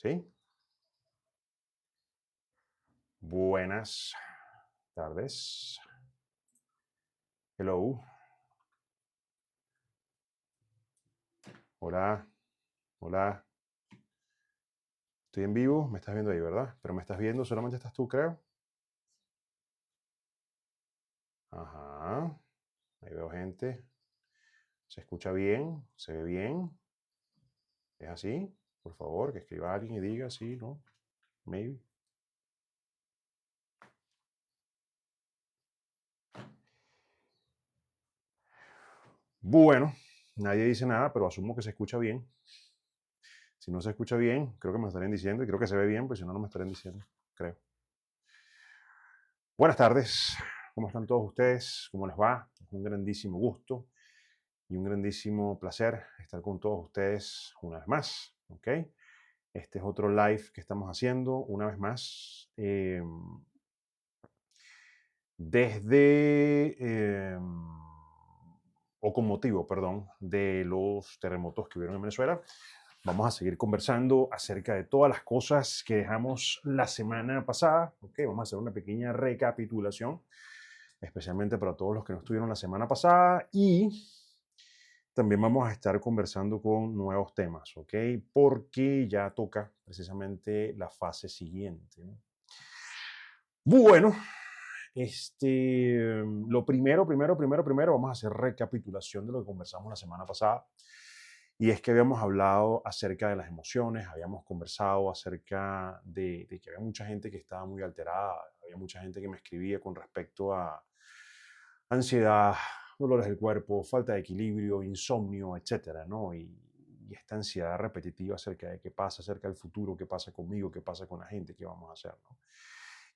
¿Sí? Buenas tardes. Hello. Hola. Hola. Estoy en vivo. Me estás viendo ahí, ¿verdad? Pero me estás viendo, solamente estás tú, creo. Ajá. Ahí veo gente. Se escucha bien, se ve bien. ¿Es así? Por favor, que escriba alguien y diga sí, no, maybe. Bueno, nadie dice nada, pero asumo que se escucha bien. Si no se escucha bien, creo que me estarían diciendo, y creo que se ve bien, pues si no, no me estarían diciendo, creo. Buenas tardes, ¿cómo están todos ustedes? ¿Cómo les va? Es un grandísimo gusto y un grandísimo placer estar con todos ustedes una vez más, ¿ok? Este es otro live que estamos haciendo una vez más desde, o con motivo, perdón, de los terremotos que hubieron en Venezuela. Vamos a seguir conversando acerca de todas las cosas que dejamos la semana pasada, ¿ok? Vamos a hacer una pequeña recapitulación, especialmente para todos los que no estuvieron la semana pasada, y también vamos a estar conversando con nuevos temas, ¿ok? Porque ya toca precisamente la fase siguiente, ¿no? Bueno, lo primero, vamos a hacer recapitulación de lo que conversamos la semana pasada. Y es que habíamos hablado acerca de las emociones, habíamos conversado acerca de que había mucha gente que estaba muy alterada, había mucha gente que me escribía con respecto a ansiedad, dolores del cuerpo, falta de equilibrio, insomnio, etcétera, ¿no? Y esta ansiedad repetitiva acerca de qué pasa, acerca del futuro, qué pasa conmigo, qué pasa con la gente, qué vamos a hacer, ¿no?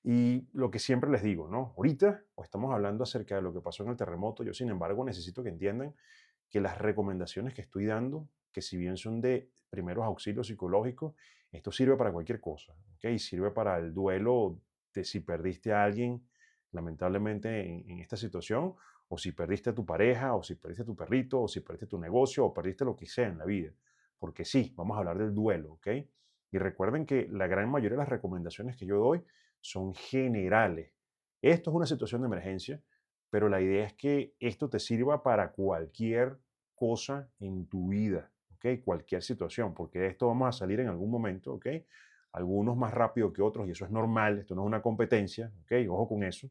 Y lo que siempre les digo, ¿no? Ahorita estamos hablando acerca de lo que pasó en el terremoto. Yo, sin embargo, necesito que entiendan que las recomendaciones que estoy dando, que si bien son de primeros auxilios psicológicos, esto sirve para cualquier cosa, ¿ok? Sirve para el duelo de si perdiste a alguien, lamentablemente, en esta situación, o si perdiste a tu pareja, o si perdiste a tu perrito, o si perdiste tu negocio, o perdiste lo que sea en la vida. Porque sí, vamos a hablar del duelo, ¿ok? Y recuerden que la gran mayoría de las recomendaciones que yo doy son generales. Esto es una situación de emergencia, pero la idea es que esto te sirva para cualquier cosa en tu vida, ¿ok? Cualquier situación, porque de esto vamos a salir en algún momento, ¿ok? Algunos más rápido que otros y eso es normal, esto no es una competencia, ¿ok? Ojo con eso.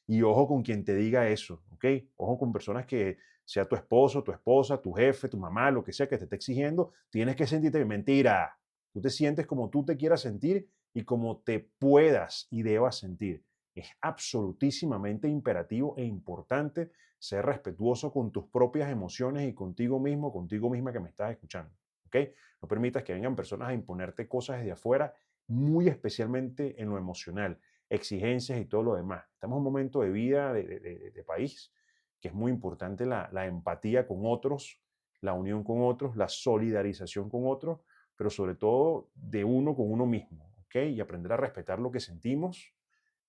Y ojo con quien te diga eso, ¿ok? Ojo con personas que sea tu esposo, tu esposa, tu jefe, tu mamá, lo que sea que te esté exigiendo, tienes que sentirte mentira. Tú te sientes como tú te quieras sentir y como te puedas y debas sentir. Es absolutísimamente imperativo e importante ser respetuoso con tus propias emociones y contigo mismo, contigo misma que me estás escuchando, ¿ok? No permitas que vengan personas a imponerte cosas desde afuera, muy especialmente en lo emocional, exigencias y todo lo demás. Estamos en un momento de vida, de país, que es muy importante la empatía con otros, la unión con otros, la solidarización con otros, pero sobre todo de uno con uno mismo, ¿ok? Y aprender a respetar lo que sentimos,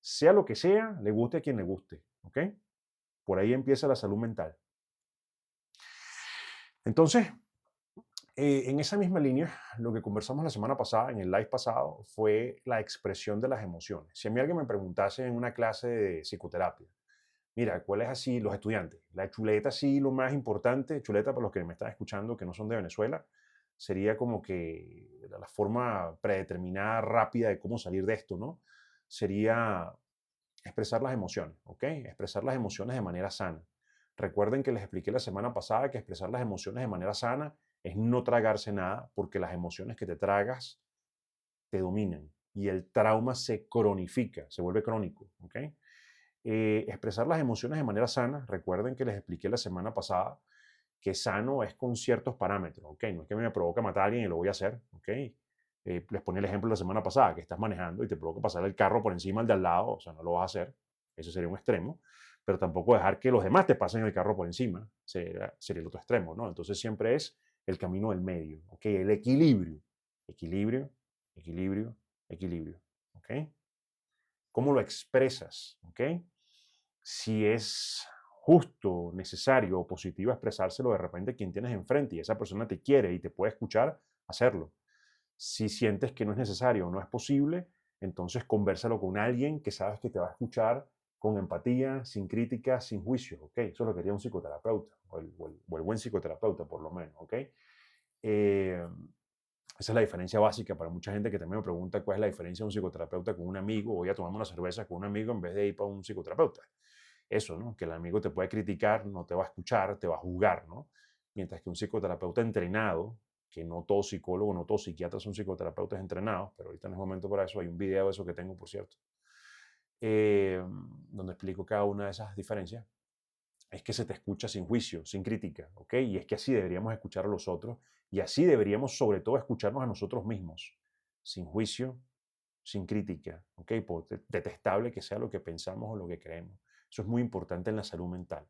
sea lo que sea, le guste a quien le guste, ¿ok? Por ahí empieza la salud mental. Entonces, en esa misma línea, lo que conversamos la semana pasada, en el live pasado, fue la expresión de las emociones. Si a mí alguien me preguntase en una clase de psicoterapia, mira, ¿cuál es así los estudiantes? La chuleta, sí, lo más importante, chuleta para los que me están escuchando que no son de Venezuela, sería como que la forma predeterminada, rápida de cómo salir de esto, ¿no? Sería expresar las emociones, ¿ok? Expresar las emociones de manera sana. Recuerden que les expliqué la semana pasada que expresar las emociones de manera sana es no tragarse nada, porque las emociones que te tragas te dominan y el trauma se cronifica, se vuelve crónico, ¿ok? Expresar las emociones de manera sana, recuerden que les expliqué la semana pasada que sano es con ciertos parámetros, ¿ok? No es que me provoca matar a alguien y lo voy a hacer, ¿ok? Les ponía el ejemplo la semana pasada, que estás manejando y te provoca pasar el carro por encima al de al lado, o sea, no lo vas a hacer, eso sería un extremo, pero tampoco dejar que los demás te pasen el carro por encima, sería el otro extremo, ¿no? Entonces siempre es el camino del medio, ¿ok? El equilibrio, equilibrio, equilibrio, equilibrio, ¿ok? ¿Cómo lo expresas? ¿Ok? Si es justo, necesario o positivo expresárselo de repente a quien tienes enfrente y esa persona te quiere y te puede escuchar, hacerlo. Si sientes que no es necesario o no es posible, entonces convérsalo con alguien que sabes que te va a escuchar con empatía, sin crítica, sin juicio, ¿ok? Eso es lo que quería un psicoterapeuta, o el buen psicoterapeuta, por lo menos, ¿ok? Eh, Esa es la diferencia básica para mucha gente que también me pregunta cuál es la diferencia de un psicoterapeuta con un amigo. Voy a tomarme una cerveza con un amigo en vez de ir para un psicoterapeuta. Eso, ¿no? Que el amigo te puede criticar, no te va a escuchar, te va a juzgar, ¿no? Mientras que un psicoterapeuta entrenado, que no todo psicólogo, no todos psiquiatras son psicoterapeutas entrenados, pero ahorita no es momento para eso. Hay un video de eso que tengo, por cierto, donde explico cada una de esas diferencias. Es que se te escucha sin juicio, sin crítica, ¿ok? Y es que así deberíamos escuchar a los otros y así deberíamos sobre todo escucharnos a nosotros mismos, sin juicio, sin crítica, ¿ok? Por detestable que sea lo que pensamos o lo que creemos. Eso es muy importante en la salud mental.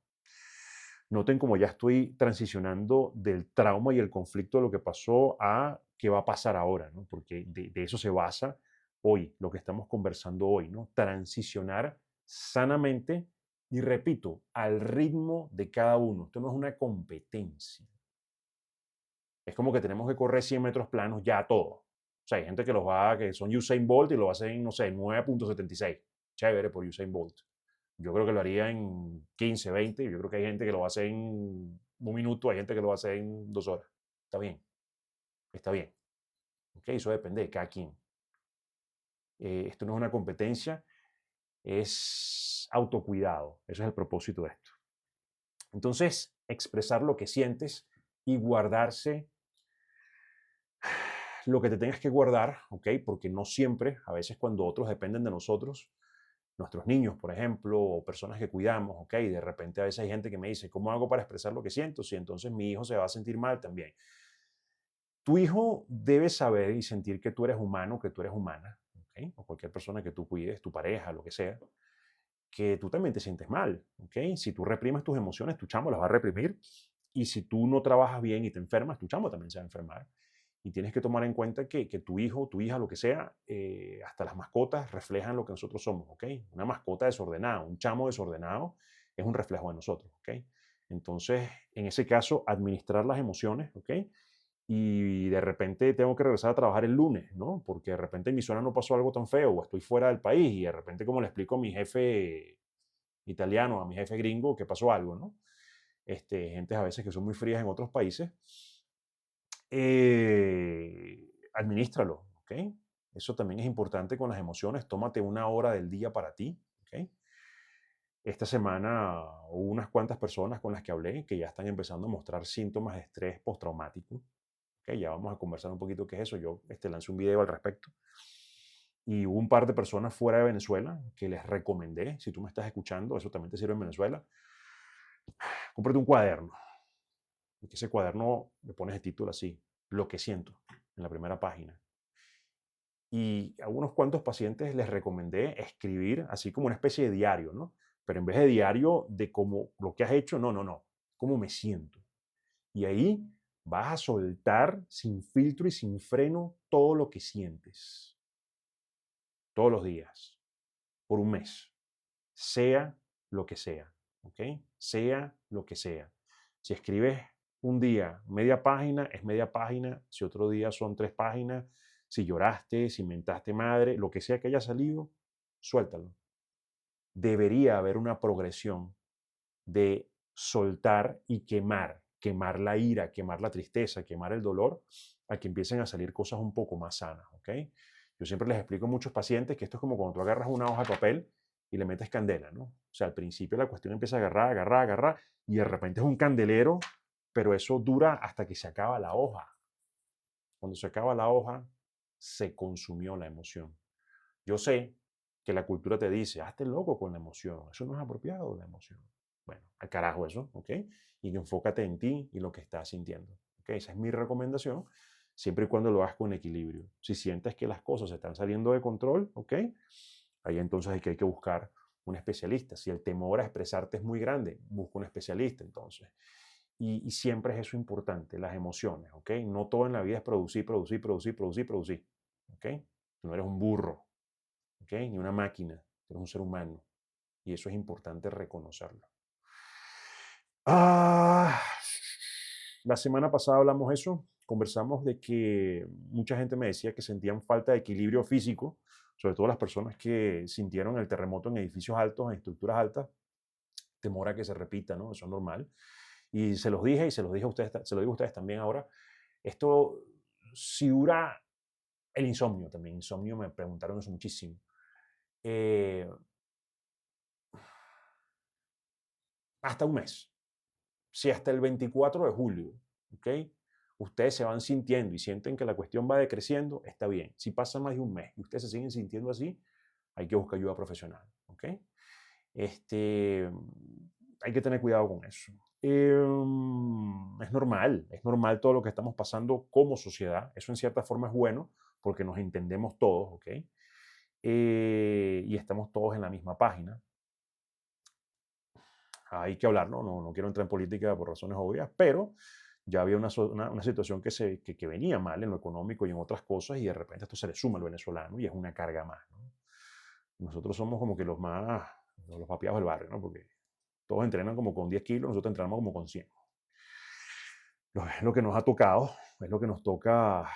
Noten cómo ya estoy transicionando del trauma y el conflicto de lo que pasó a qué va a pasar ahora, ¿no? Porque de eso se basa hoy, lo que estamos conversando hoy, ¿no? Transicionar sanamente y repito, al ritmo de cada uno. Esto no es una competencia. Es como que tenemos que correr 100 metros planos ya todo. O sea, hay gente que los va, que son Usain Bolt y lo hacen, no sé, 9.76. Chévere por Usain Bolt. Yo creo que lo haría en 15, 20. Yo creo que hay gente que lo hace en un minuto, hay gente que lo hace en 2 horas. Está bien. Está bien. ¿Ok? Eso depende de cada quien. Esto no es una competencia, es autocuidado. Ese es el propósito de esto. Entonces, expresar lo que sientes y guardarse lo que te tengas que guardar, ¿ok? Porque no siempre, a veces cuando otros dependen de nosotros, nuestros niños, por ejemplo, o personas que cuidamos, ¿ok? Y de repente a veces hay gente que me dice, ¿cómo hago para expresar lo que siento? Si entonces mi hijo se va a sentir mal también. Tu hijo debe saber y sentir que tú eres humano, que tú eres humana, ¿ok? O cualquier persona que tú cuides, tu pareja, lo que sea, que tú también te sientes mal, ¿ok? Si tú reprimes tus emociones, tu chamo las va a reprimir. Y si tú no trabajas bien y te enfermas, tu chamo también se va a enfermar. Y tienes que tomar en cuenta que tu hijo, tu hija, lo que sea, hasta las mascotas reflejan lo que nosotros somos, ¿ok? Una mascota desordenada, un chamo desordenado es un reflejo de nosotros, ¿ok? Entonces, en ese caso, administrar las emociones, ¿ok? Y de repente tengo que regresar a trabajar el lunes, ¿no? Porque de repente en mi zona no pasó algo tan feo o estoy fuera del país y de repente como le explico a mi jefe italiano, a mi jefe gringo, que pasó algo, ¿no? Gentes a veces que son muy frías en otros países, administralo, ¿ok? Eso también es importante con las emociones. Tómate 1 hora del día para ti, ¿ok? Esta semana hubo unas cuantas personas con las que hablé que ya están empezando a mostrar síntomas de estrés postraumático. Okay, ya vamos a conversar un poquito qué es eso. Yo lancé un video al respecto. Y hubo un par de personas fuera de Venezuela que les recomendé, si tú me estás escuchando, eso también te sirve en Venezuela, cómprate un cuaderno. Y que ese cuaderno le pones el título así, Lo que siento, en la primera página. Y a unos cuantos pacientes les recomendé escribir así como una especie de diario, ¿no? Pero en vez de diario de cómo lo que has hecho, no, no, no, cómo me siento. Y ahí vas a soltar sin filtro y sin freno todo lo que sientes. Todos los días, por un mes. Sea lo que sea. ¿Ok? Sea lo que sea. Si escribes un día media página, es media página. Si otro día son 3 páginas. Si lloraste, si mentaste madre, lo que sea que haya salido, suéltalo. Debería haber una progresión de soltar y quemar, quemar la ira, quemar la tristeza, quemar el dolor, a que empiecen a salir cosas un poco más sanas, ¿ok? Yo siempre les explico a muchos pacientes que esto es como cuando tú agarras una hoja de papel y le metes candela, ¿no? O sea, al principio la cuestión empieza a agarrar, agarrar, agarrar, y de repente es un candelero, pero eso dura hasta que se acaba la hoja. Cuando se acaba la hoja, se consumió la emoción. Yo sé que la cultura te dice, hazte loco con la emoción, eso no es apropiado, la emoción. Bueno, al carajo eso, ¿ok? Y enfócate en ti y lo que estás sintiendo, ¿ok? Esa es mi recomendación, siempre y cuando lo hagas con equilibrio. Si sientes que las cosas se están saliendo de control, ¿ok? Ahí entonces hay que buscar un especialista. Si el temor a expresarte es muy grande, busca un especialista entonces. Y siempre es eso importante, las emociones, ¿ok? No todo en la vida es producir, producir, producir, producir, producir, ¿ok? Tú no eres un burro, ¿ok? Ni una máquina, tú eres un ser humano. Y eso es importante reconocerlo. Ah, La semana pasada hablamos eso, conversamos de que mucha gente me decía que sentían falta de equilibrio físico, sobre todo las personas que sintieron el terremoto en edificios altos, en estructuras altas, temor a que se repita, ¿no? Eso es normal. Y se los dije y se los dije a ustedes, se lo digo a ustedes también ahora. Esto, si dura el insomnio también, insomnio, me preguntaron eso muchísimo. Hasta un mes. Si hasta el 24 de julio, ¿ok? Ustedes se van sintiendo y sienten que la cuestión va decreciendo, está bien. Si pasa más de un mes y ustedes se siguen sintiendo así, hay que buscar ayuda profesional, ¿ok? Hay que tener cuidado con eso. Es normal todo lo que estamos pasando como sociedad. Eso en cierta forma es bueno porque nos entendemos todos, ¿ok? Y estamos todos en la misma página. Hay que hablar, ¿no? No quiero entrar en política por razones obvias, pero ya había una situación que venía mal en lo económico y en otras cosas y de repente esto se le suma al venezolano y es una carga más, ¿no? Nosotros somos como que los papiados del barrio, ¿no? Porque todos entrenan como con 10 kilos, nosotros entrenamos como con 100. Es lo que nos ha tocado, es lo que nos toca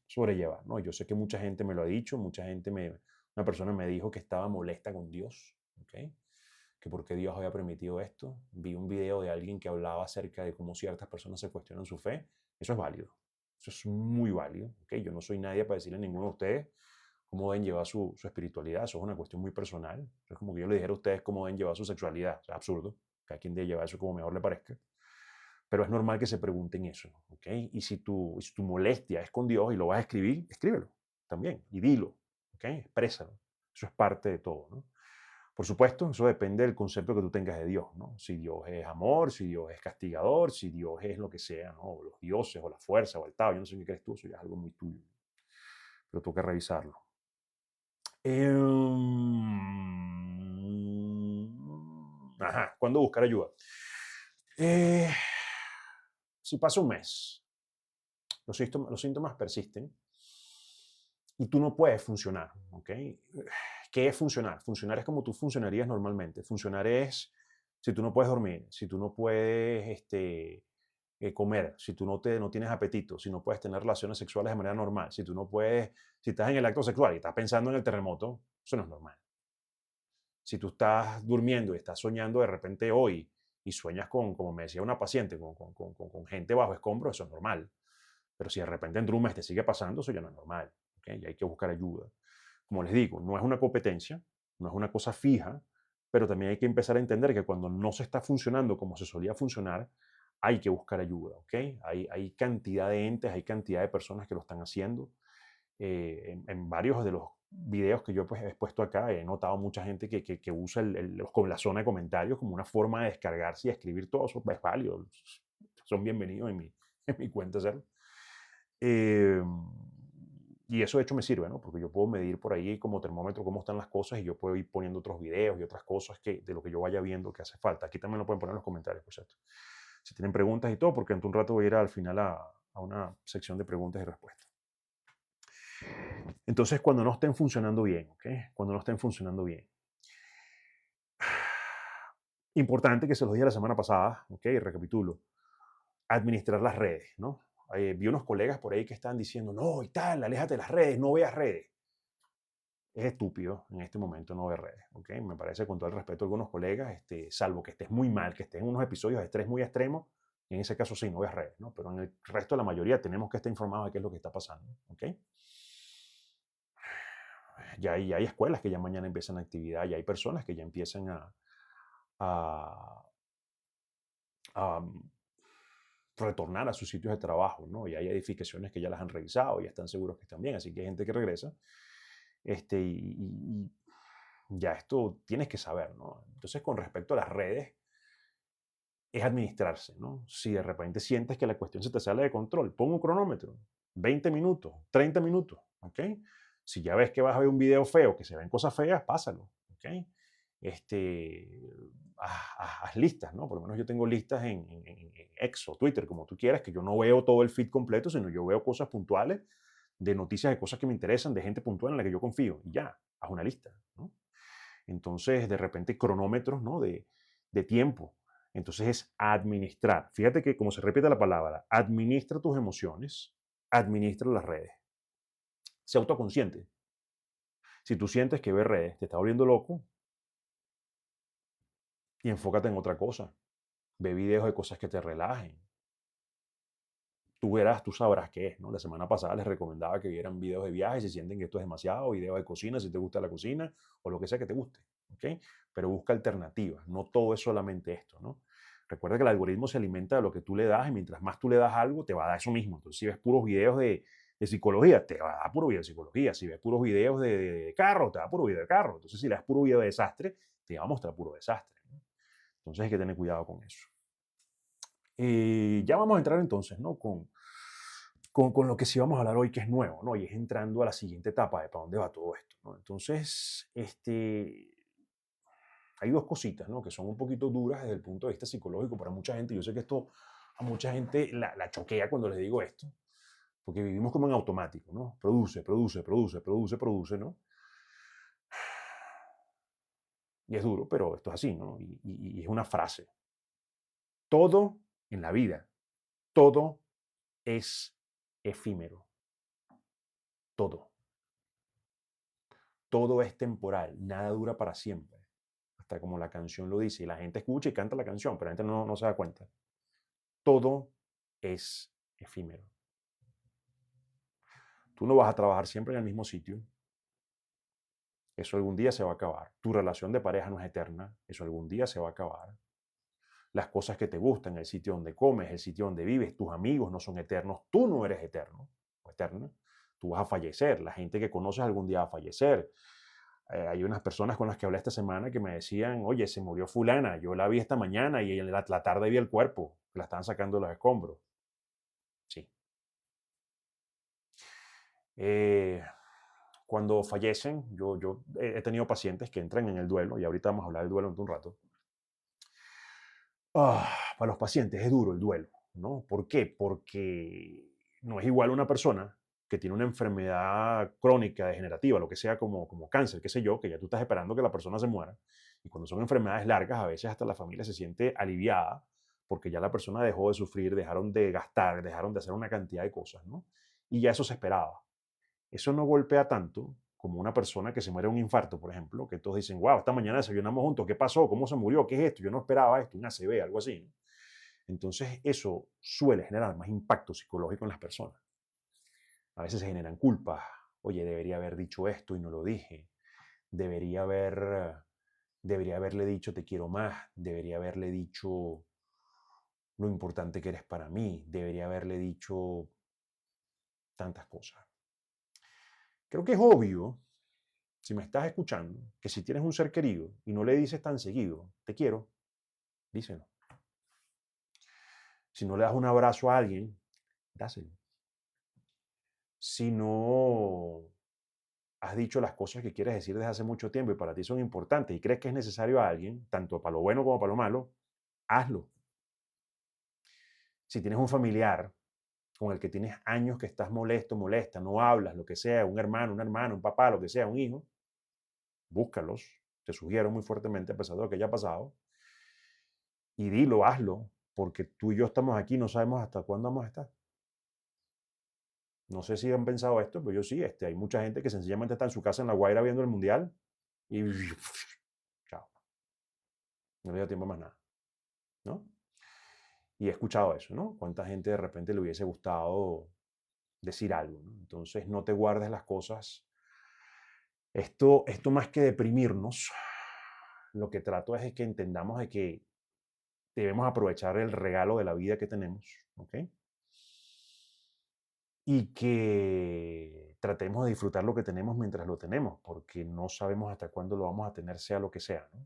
sobrellevar, ¿no? Yo sé que mucha gente me lo ha dicho, una persona me dijo que estaba molesta con Dios, ¿ok? Que por qué Dios había permitido esto. Vi un video de alguien que hablaba acerca de cómo ciertas personas se cuestionan su fe. Eso es válido. Eso es muy válido, ¿ok? Yo no soy nadie para decirle a ninguno de ustedes cómo deben llevar su espiritualidad. Eso es una cuestión muy personal. Es como que yo le dijera a ustedes cómo deben llevar su sexualidad. Es absurdo. Cada quien debe llevar eso como mejor le parezca. Pero es normal que se pregunten eso, ¿ok? Y si tu molestia es con Dios y lo vas a escribir, escríbelo también y dilo, ¿ok? Exprésalo. Eso es parte de todo, ¿no? Por supuesto, eso depende del concepto que tú tengas de Dios, ¿no? Si Dios es amor, si Dios es castigador, si Dios es lo que sea, ¿no? O los dioses, o la fuerza, o el Tao, yo no sé qué crees tú, eso ya es algo muy tuyo. Pero tengo que revisarlo. Ajá, ¿cuándo buscar ayuda? Si pasa un mes, los síntomas persisten y tú no puedes funcionar, ¿ok? ¿Qué es funcionar? Funcionar es como tú funcionarías normalmente. Funcionar es si tú no puedes dormir, si tú no puedes comer, si tú no tienes apetito, si no puedes tener relaciones sexuales de manera normal, si estás en el acto sexual y estás pensando en el terremoto, eso no es normal. Si tú estás durmiendo y estás soñando de repente hoy y sueñas como me decía una paciente, con gente bajo escombro, eso es normal. Pero si de repente entre un mes te sigue pasando, eso ya no es normal. ¿Okay? Y hay que buscar ayuda. Como les digo, no es una competencia, no es una cosa fija, pero también hay que empezar a entender que cuando no se está funcionando como se solía funcionar, hay que buscar ayuda. ¿Okay? Hay cantidad de entes, hay cantidad de personas que lo están haciendo. En varios de los videos que yo pues, he expuesto acá, he notado mucha gente que usa la zona de comentarios como una forma de descargarse y escribir todo. Eso es válido. Son bienvenidos en mi cuenta hacerlo. Y eso de hecho me sirve, ¿no? Porque yo puedo medir por ahí como termómetro cómo están las cosas y yo puedo ir poniendo otros videos y otras cosas de lo que yo vaya viendo que hace falta. Aquí también lo pueden poner en los comentarios, por cierto. Si tienen preguntas y todo, porque en un rato voy a ir al final a una sección de preguntas y respuestas. Entonces, cuando no estén funcionando bien, ¿ok? Cuando no estén funcionando bien. Importante que se los dije la semana pasada, ¿ok? Recapitulo. Administrar las redes, ¿no? Vi unos colegas por ahí que estaban diciendo, no, y tal, aléjate de las redes, no veas redes. Es estúpido en este momento no ver redes, ¿ok? Me parece con todo el respeto a algunos colegas, salvo que estés muy mal, que estés en unos episodios de estrés muy extremos, en ese caso sí, no veas redes, ¿no? Pero en el resto de la mayoría tenemos que estar informados de qué es lo que está pasando, ¿ok? Ya hay escuelas que ya mañana empiezan actividad, ya hay personas que ya empiezan a retornar a sus sitios de trabajo, ¿no? Y hay edificaciones que ya las han revisado y están seguros que están bien, así que hay gente que regresa. Y ya esto tienes que saber, ¿no? Entonces, con respecto a las redes, es administrarse, ¿no? Si de repente sientes que la cuestión se te sale de control, pon un cronómetro, 20 minutos, 30 minutos, ¿ok? Si ya ves que vas a ver un video feo, que se ven cosas feas, pásalo, ¿ok? Haz listas, ¿no? Por lo menos yo tengo listas en X o Twitter, como tú quieras, que yo no veo todo el feed completo, sino yo veo cosas puntuales de noticias de cosas que me interesan, de gente puntual en la que yo confío, y ya, haz una lista, ¿no? Entonces, de repente, cronómetros, ¿no? De tiempo. Entonces es administrar. Fíjate que como se repite la palabra, administra tus emociones, administra las redes. Sé autoconsciente. Si tú sientes que ver redes te está volviendo loco, y enfócate en otra cosa. Ve videos de cosas que te relajen. Tú verás, tú sabrás qué es, ¿no? La semana pasada les recomendaba que vieran videos de viajes si sienten que esto es demasiado, videos de cocina si te gusta la cocina o lo que sea que te guste, ¿ok? Pero busca alternativas, no todo es solamente esto, ¿no? Recuerda que el algoritmo se alimenta de lo que tú le das y mientras más tú le das algo, te va a dar eso mismo. Entonces, si ves puros videos de psicología, te va a dar puro video de psicología. Si ves puros videos de carro, te va a dar puro video de carro. Entonces, si le das puro video de desastre, te va a mostrar puro desastre, ¿no? Entonces, hay que tener cuidado con eso. Ya vamos a entrar entonces, ¿no? Con lo que sí vamos a hablar hoy, que es nuevo, ¿no? Y es entrando a la siguiente etapa de para dónde va todo esto, ¿no? Entonces, hay dos cositas, ¿no? Que son un poquito duras desde el punto de vista psicológico para mucha gente. Yo sé que esto a mucha gente la choquea cuando les digo esto, porque vivimos como en automático, ¿no? Produce, produce, produce, produce, produce, ¿no? Y es duro, pero esto es así, ¿no? Y es una frase. Todo en la vida, todo es efímero. Todo. Todo es temporal, nada dura para siempre. Hasta como la canción lo dice, y la gente escucha y canta la canción, pero la gente no se da cuenta. Todo es efímero. Tú no vas a trabajar siempre en el mismo sitio. Eso algún día se va a acabar. Tu relación de pareja no es eterna. Eso algún día se va a acabar. Las cosas que te gustan, el sitio donde comes, el sitio donde vives, tus amigos no son eternos. Tú no eres eterno o eterna. Tú vas a fallecer. La gente que conoces algún día va a fallecer. Hay unas personas con las que hablé esta semana que me decían, oye, se murió fulana, yo la vi esta mañana y en la tarde vi el cuerpo, la estaban sacando de los escombros. Sí. Eh, Cuando fallecen, yo he tenido pacientes que entran en el duelo, y ahorita vamos a hablar del duelo en un rato. Para los pacientes es duro el duelo, ¿no? ¿Por qué? Porque no es igual una persona que tiene una enfermedad crónica, degenerativa, lo que sea como cáncer, qué sé yo, que ya tú estás esperando que la persona se muera. Y cuando son enfermedades largas, a veces hasta la familia se siente aliviada porque ya la persona dejó de sufrir, dejaron de gastar, dejaron de hacer una cantidad de cosas, ¿no? Y ya eso se esperaba. Eso no golpea tanto como una persona que se muere de un infarto, por ejemplo, que todos dicen, wow, esta mañana desayunamos juntos, ¿qué pasó? ¿Cómo se murió? ¿Qué es esto? Yo no esperaba esto, un ACV, algo así, ¿no? Entonces, eso suele generar más impacto psicológico en las personas. A veces se generan culpas. Oye, debería haber dicho esto y no lo dije. Debería haber, debería haberle dicho te quiero más. Debería haberle dicho lo importante que eres para mí. Debería haberle dicho tantas cosas. Creo que es obvio, si me estás escuchando, que si tienes un ser querido y no le dices tan seguido, te quiero, díselo. Si no le das un abrazo a alguien, dáselo. Si no has dicho las cosas que quieres decir desde hace mucho tiempo y para ti son importantes y crees que es necesario a alguien, tanto para lo bueno como para lo malo, hazlo. Si tienes un familiar con el que tienes años que estás molesto, molesta, no hablas, lo que sea, un hermano, una hermana, un papá, lo que sea, un hijo, búscalos. Te sugiero muy fuertemente, a pesar de lo que haya pasado, y dilo, hazlo, porque tú y yo estamos aquí, no sabemos hasta cuándo vamos a estar. No sé si han pensado esto, pero yo sí, hay mucha gente que sencillamente está en su casa en La Guaira viendo el Mundial y chao, no le da tiempo más nada, ¿no? Y he escuchado eso, ¿no? ¿Cuánta gente de repente le hubiese gustado decir algo, ¿no? Entonces, no te guardes las cosas. Esto más que deprimirnos, lo que trato es de que entendamos de que debemos aprovechar el regalo de la vida que tenemos, ¿ok? Y que tratemos de disfrutar lo que tenemos mientras lo tenemos, porque no sabemos hasta cuándo lo vamos a tener, sea lo que sea, ¿no?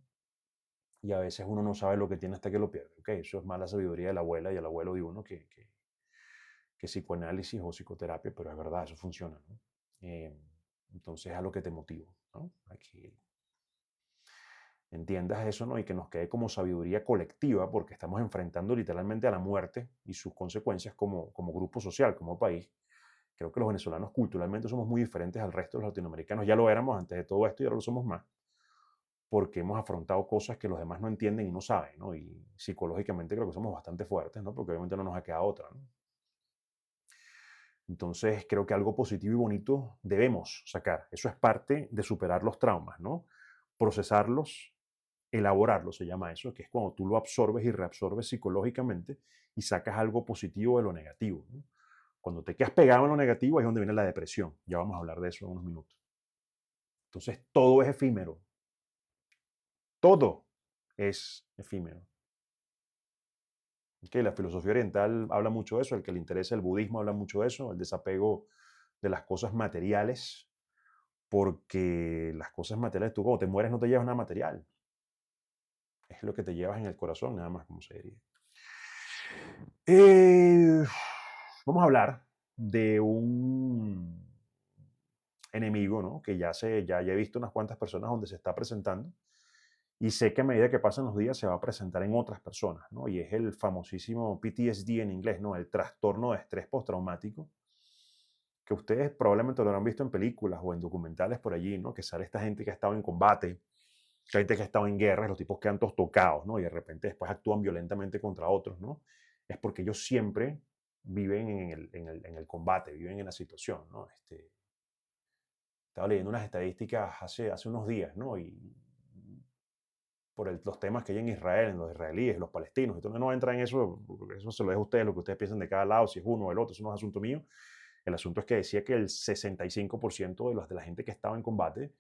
Y a veces uno no sabe lo que tiene hasta que lo pierde, ¿ok? Eso es más la sabiduría de la abuela y el abuelo de uno que psicoanálisis o psicoterapia, pero es verdad, eso funciona, ¿no? Entonces es a lo que te motivo, ¿no? A que entiendas eso, ¿no? Y que nos quede como sabiduría colectiva, porque estamos enfrentando literalmente a la muerte y sus consecuencias como grupo social, como país. Creo que los venezolanos culturalmente somos muy diferentes al resto de los latinoamericanos. Ya lo éramos antes de todo esto y ahora lo somos más. porque hemos afrontado cosas que los demás no entienden y no saben, ¿no? Y psicológicamente creo que somos bastante fuertes, ¿no? Porque obviamente no nos ha quedado otra, ¿no? Entonces creo que algo positivo y bonito debemos sacar. Eso es parte de superar los traumas, ¿no? Procesarlos, elaborarlos, se llama eso, que es cuando tú lo absorbes y reabsorbes psicológicamente y sacas algo positivo de lo negativo, ¿no? Cuando te quedas pegado en lo negativo, ahí es donde viene la depresión. Ya vamos a hablar de eso en unos minutos. Entonces, todo es efímero. Todo es efímero. ¿Okay? La filosofía oriental habla mucho de eso, el que le interesa el budismo habla mucho de eso, el desapego de las cosas materiales, porque las cosas materiales, tú cuando te mueres no te llevas nada material, es lo que te llevas en el corazón, nada más como se diría. Eh, Vamos a hablar de un enemigo, ¿no? Que ya he visto unas cuantas personas donde se está presentando y sé que a medida que pasan los días se va a presentar en otras personas, ¿no? Y es el famosísimo PTSD en inglés, ¿no? El trastorno de estrés postraumático, que ustedes probablemente lo habrán visto en películas o en documentales por allí, ¿no? Que sale esta gente que ha estado en combate, gente que ha estado en guerras, los tipos quedan todos tocados, ¿no? Y de repente después actúan violentamente contra otros, ¿no? Es porque ellos siempre viven en el combate, viven en la situación, ¿no? Estaba leyendo unas estadísticas hace unos días, ¿no? Y por los temas que hay en Israel, en los israelíes, los palestinos, entonces no entra en eso, porque eso se lo dejo a ustedes, lo que ustedes piensan de cada lado, si es uno o el otro, eso no es asunto mío. El asunto es que decía que el 65% de la gente que estaba en combate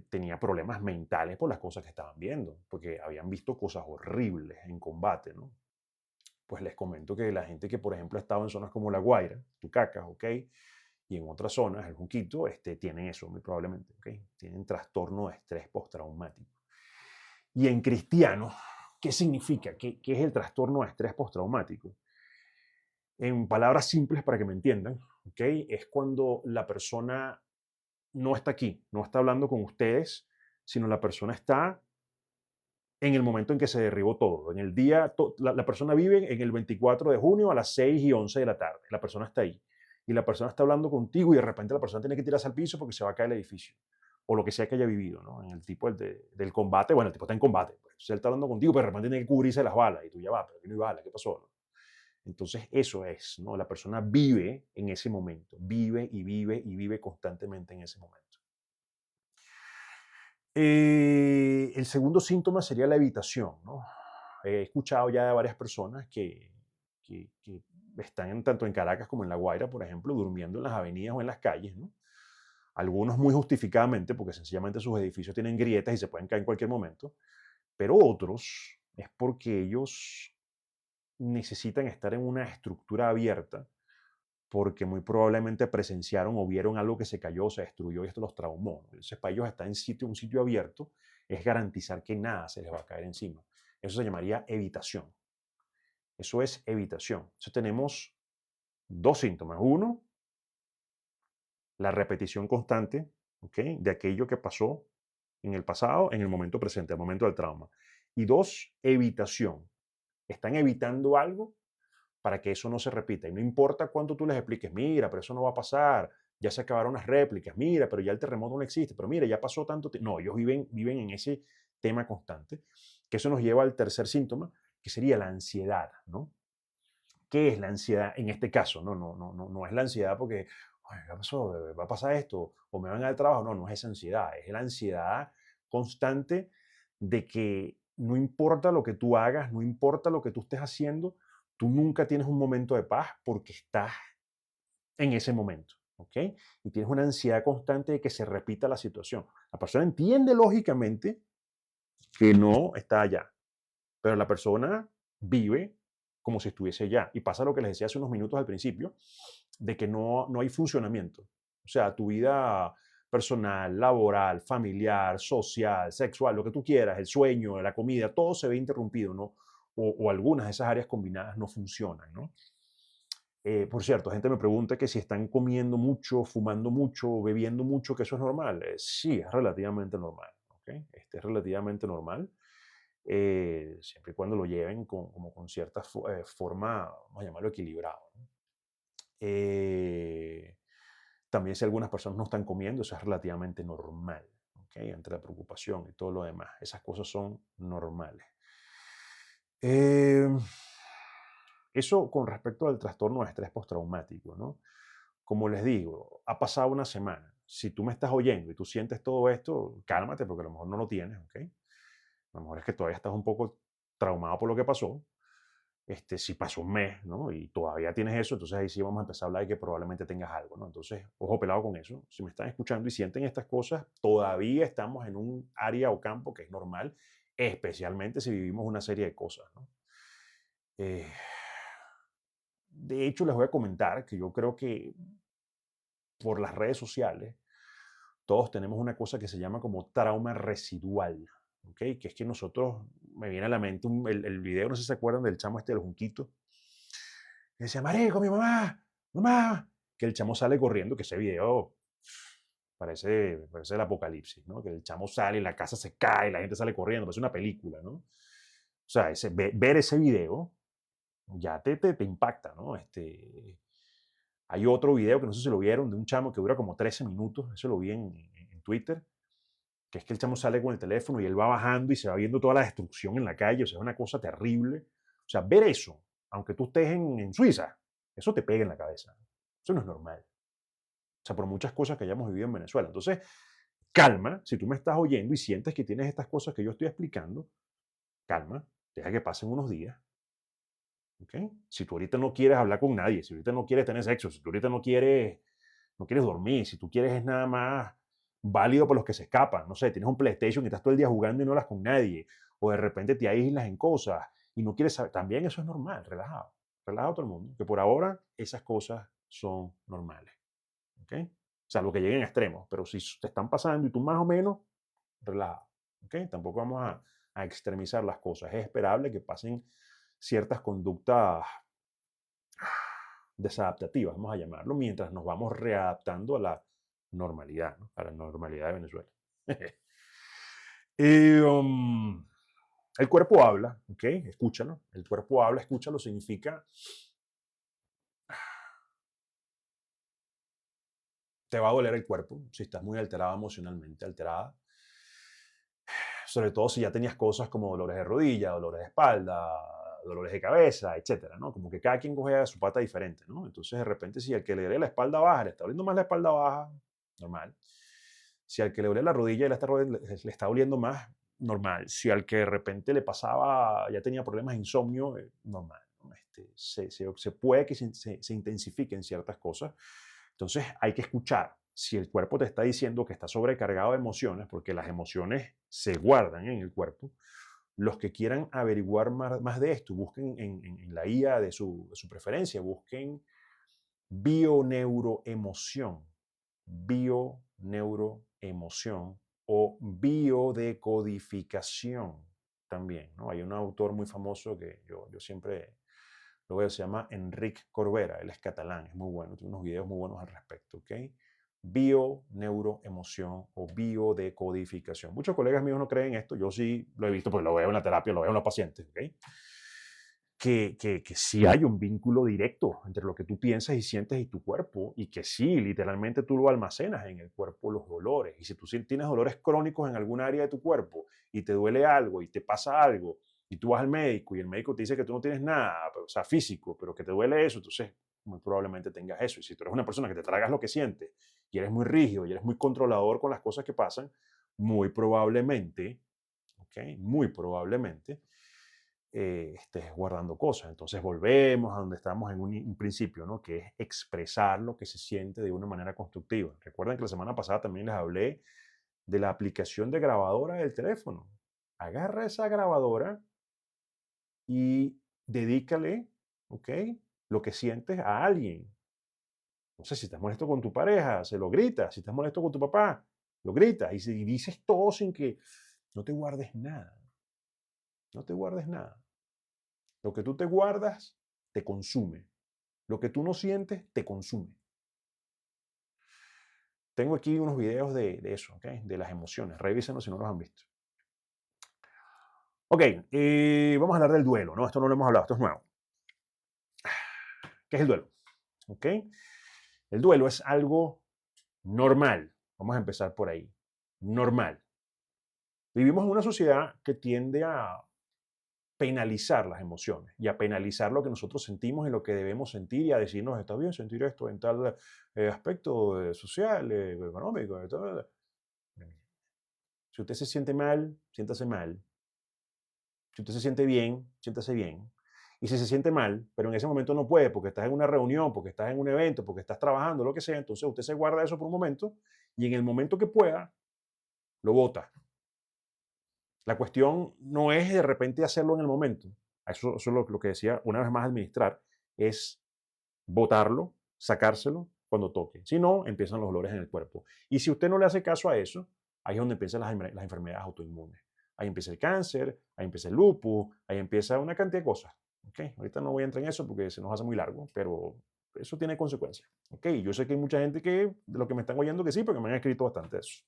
tenía problemas mentales por las cosas que estaban viendo, porque habían visto cosas horribles en combate, ¿no? Pues les comento que la gente que, por ejemplo, ha estado en zonas como La Guaira, Tucacas, ¿ok? Y en otras zonas, el Junquito, tienen eso muy probablemente, ¿ok? Tienen trastorno de estrés postraumático. Y en cristiano, ¿qué significa? ¿Qué es el trastorno de estrés postraumático? En palabras simples para que me entiendan, ¿ok? Es cuando la persona no está aquí, no está hablando con ustedes, sino la persona está en el momento en que se derribó todo. En el día, la persona vive en el 24 de junio a las 6:11 de la tarde. La persona está ahí. Y la persona está hablando contigo y de repente la persona tiene que tirarse al piso porque se va a caer el edificio. O lo que sea que haya vivido, ¿no? En el tipo del combate, bueno, el tipo está en combate. Pues, él está hablando contigo, pero de repente tiene que cubrirse las balas. Y tú ya va, pero aquí no hay balas, ¿qué pasó? ¿No? Entonces, eso es, ¿no? La persona vive en ese momento. Vive y vive y vive constantemente en ese momento. El segundo síntoma sería la evitación, ¿no? He escuchado ya de varias personas que están tanto en Caracas como en La Guaira, por ejemplo, durmiendo en las avenidas o en las calles, ¿no? Algunos muy justificadamente, porque sencillamente sus edificios tienen grietas y se pueden caer en cualquier momento, pero otros es porque ellos necesitan estar en una estructura abierta porque muy probablemente presenciaron o vieron algo que se cayó, se destruyó y esto los traumó. Entonces, para ellos estar en un sitio abierto es garantizar que nada se les va a caer encima. Eso se llamaría evitación. Eso es evitación. Entonces tenemos dos síntomas. Uno, la repetición constante, ¿ok? De aquello que pasó en el pasado, en el momento presente, el momento del trauma. Y dos, evitación. Están evitando algo para que eso no se repita. Y no importa cuánto tú les expliques, mira, pero eso no va a pasar, ya se acabaron las réplicas, mira, pero ya el terremoto no existe, pero mira, ya pasó tanto tiempo. No, ellos viven en ese tema constante, que eso nos lleva al tercer síntoma, que sería la ansiedad, ¿no? ¿Qué es la ansiedad en este caso? No es la ansiedad porque, "Ay, ¿qué pasó? ¿Va a pasar esto? ¿O me van al trabajo?". No, no es esa ansiedad, es la ansiedad constante de que no importa lo que tú hagas, no importa lo que tú estés haciendo, tú nunca tienes un momento de paz porque estás en ese momento, ¿ok? Y tienes una ansiedad constante de que se repita la situación. La persona entiende lógicamente que no está allá, pero la persona vive como si estuviese allá. Y pasa lo que les decía hace unos minutos al principio, de que no hay funcionamiento. O sea, tu vida personal, laboral, familiar, social, sexual, lo que tú quieras, el sueño, la comida, todo se ve interrumpido, ¿no? O algunas de esas áreas combinadas no funcionan, ¿no? Por cierto, gente me pregunta que si están comiendo mucho, fumando mucho, bebiendo mucho, que eso es normal. Sí, es relativamente normal. ¿Okay? Es relativamente normal, siempre y cuando lo lleven como con cierta forma, vamos a llamarlo equilibrado. ¿No? Eh, También si algunas personas no están comiendo, eso es relativamente normal. ¿okay? Ante la preocupación y todo lo demás. Esas cosas son normales. Eso con respecto al trastorno de estrés postraumático, ¿no? Como les digo, ha pasado una semana. Si tú me estás oyendo y tú sientes todo esto, cálmate porque a lo mejor no lo tienes, ¿ok? A lo mejor es que todavía estás un poco traumado por lo que pasó. Si pasó un mes, ¿no? Y todavía tienes eso, entonces ahí sí vamos a empezar a hablar de que probablemente tengas algo, ¿no? Entonces, ojo pelado con eso. Si me están escuchando y sienten estas cosas, todavía estamos en un área o campo que es normal, especialmente si vivimos una serie de cosas, ¿no? Eh, de hecho, les voy a comentar que yo creo que por las redes sociales, todos tenemos una cosa que se llama como trauma residual, ¿ok? Que es que nosotros, me viene a la mente el video, no sé si se acuerdan del chamo este de los junquitos, que decía, marico, mi mamá, mamá, que el chamo sale corriendo, que ese video parece el apocalipsis, ¿no? Que el chamo sale y la casa se cae, la gente sale corriendo, parece una película, ¿no? O sea, ver ese video ya te impacta, ¿no? Hay otro video que no sé si lo vieron, de un chamo que dura como 13 minutos, eso lo vi en Twitter, que es que el chamo sale con el teléfono y él va bajando y se va viendo toda la destrucción en la calle, o sea, es una cosa terrible. O sea, ver eso, aunque tú estés en Suiza, eso te pega en la cabeza. Eso no es normal. O sea, por muchas cosas que hayamos vivido en Venezuela. Entonces, calma, si tú me estás oyendo y sientes que tienes estas cosas que yo estoy explicando, calma, deja que pasen unos días. ¿Okay? Si tú ahorita no quieres hablar con nadie, si ahorita no quieres tener sexo, si tú ahorita no quieres dormir, si tú quieres es nada más válido por los que se escapan, no sé, tienes un PlayStation y estás todo el día jugando y no hablas con nadie, o de repente te aíslas en cosas y no quieres saber, también eso es normal, relajado, relajado todo el mundo, que por ahora esas cosas son normales, ¿ok? Salvo que lleguen a extremos, pero si te están pasando y tú más o menos, relajado, ¿ok? Tampoco vamos a extremizar las cosas, es esperable que pasen ciertas conductas desadaptativas, vamos a llamarlo, mientras nos vamos readaptando a la normalidad, ¿no? A la normalidad de Venezuela. y, el cuerpo habla, ¿ok? Escúchalo. El cuerpo habla, escúchalo, significa te va a doler el cuerpo si estás muy alterado emocionalmente, alterada. Sobre todo si ya tenías cosas como dolores de rodilla, dolores de espalda, dolores de cabeza, etcétera, ¿no? Como que cada quien coge su pata diferente, ¿no? Entonces, de repente, si al que le duele la espalda baja, le está doliendo más la espalda baja, normal. Si al que le duele la rodilla le está doliendo más, normal. Si al que de repente le pasaba, ya tenía problemas de insomnio, normal, ¿no? Se puede que se intensifiquen ciertas cosas. Entonces, hay que escuchar. Si el cuerpo te está diciendo que está sobrecargado de emociones, porque las emociones se guardan en el cuerpo, los que quieran averiguar más de esto, busquen en la IA de su preferencia, busquen bioneuroemoción, bioneuroemoción o biodecodificación también, ¿no? Hay un autor muy famoso que yo siempre lo veo, se llama Enric Corbera, él es catalán, es muy bueno, tiene unos videos muy buenos al respecto, ¿ok? Bioneuroemoción o biodecodificación. Muchos colegas míos no creen esto, yo sí lo he visto porque lo veo en la terapia, lo veo en los pacientes, ¿ok? Que sí hay un vínculo directo entre lo que tú piensas y sientes y tu cuerpo, y que sí, literalmente tú lo almacenas en el cuerpo, los dolores. Y si tú tienes dolores crónicos en algún área de tu cuerpo y te duele algo y te pasa algo, y tú vas al médico y el médico te dice que tú no tienes nada, o sea, físico, pero que te duele eso, entonces muy probablemente tengas eso. Y si tú eres una persona que te tragas lo que sientes y eres muy rígido y eres muy controlador con las cosas que pasan, muy probablemente, ¿ok? Muy probablemente estés guardando cosas. Entonces volvemos a donde estamos en un principio, ¿no? Que es expresar lo que se siente de una manera constructiva. Recuerden que la semana pasada también les hablé de la aplicación de grabadora del teléfono. Agarra esa grabadora y dedícale, ¿ok? Lo que sientes a alguien. No sé, si estás molesto con tu pareja, se lo gritas. Si estás molesto con tu papá, lo gritas. Y dices todo sin que no te guardes nada. No te guardes nada. Lo que tú te guardas te consume. Lo que tú no sientes te consume. Tengo aquí unos videos de eso, ¿okay? De las emociones. Revísenlos si no los han visto. Ok, vamos a hablar del duelo, ¿no? Esto no lo hemos hablado, esto es nuevo. ¿Qué es el duelo? ¿Ok? El duelo es algo normal. Vamos a empezar por ahí. normal. Vivimos en una sociedad que tiende a penalizar las emociones y a penalizar lo que nosotros sentimos y lo que debemos sentir y a decirnos, está bien sentir esto en tal aspecto social, económico. Si usted se siente mal, siéntase mal. Si usted se siente bien, siéntase bien. Y si se siente mal, pero en ese momento no puede porque estás en una reunión, porque estás en un evento, porque estás trabajando, lo que sea, entonces usted se guarda eso por un momento y en el momento que pueda, lo bota. La cuestión no es de repente hacerlo en el momento. Eso es lo que decía una vez más administrar, es botarlo, sacárselo cuando toque. Si no, empiezan los dolores en el cuerpo. Y si usted no le hace caso a eso, ahí es donde empiezan las enfermedades autoinmunes. Ahí empieza el cáncer, ahí empieza el lupus, ahí empieza una cantidad de cosas. ¿Okay? Ahorita no voy a entrar en eso porque se nos hace muy largo, pero eso tiene consecuencias. ¿Okay? Yo sé que hay mucha gente que, de lo que me están oyendo, que sí, porque me han escrito bastante eso.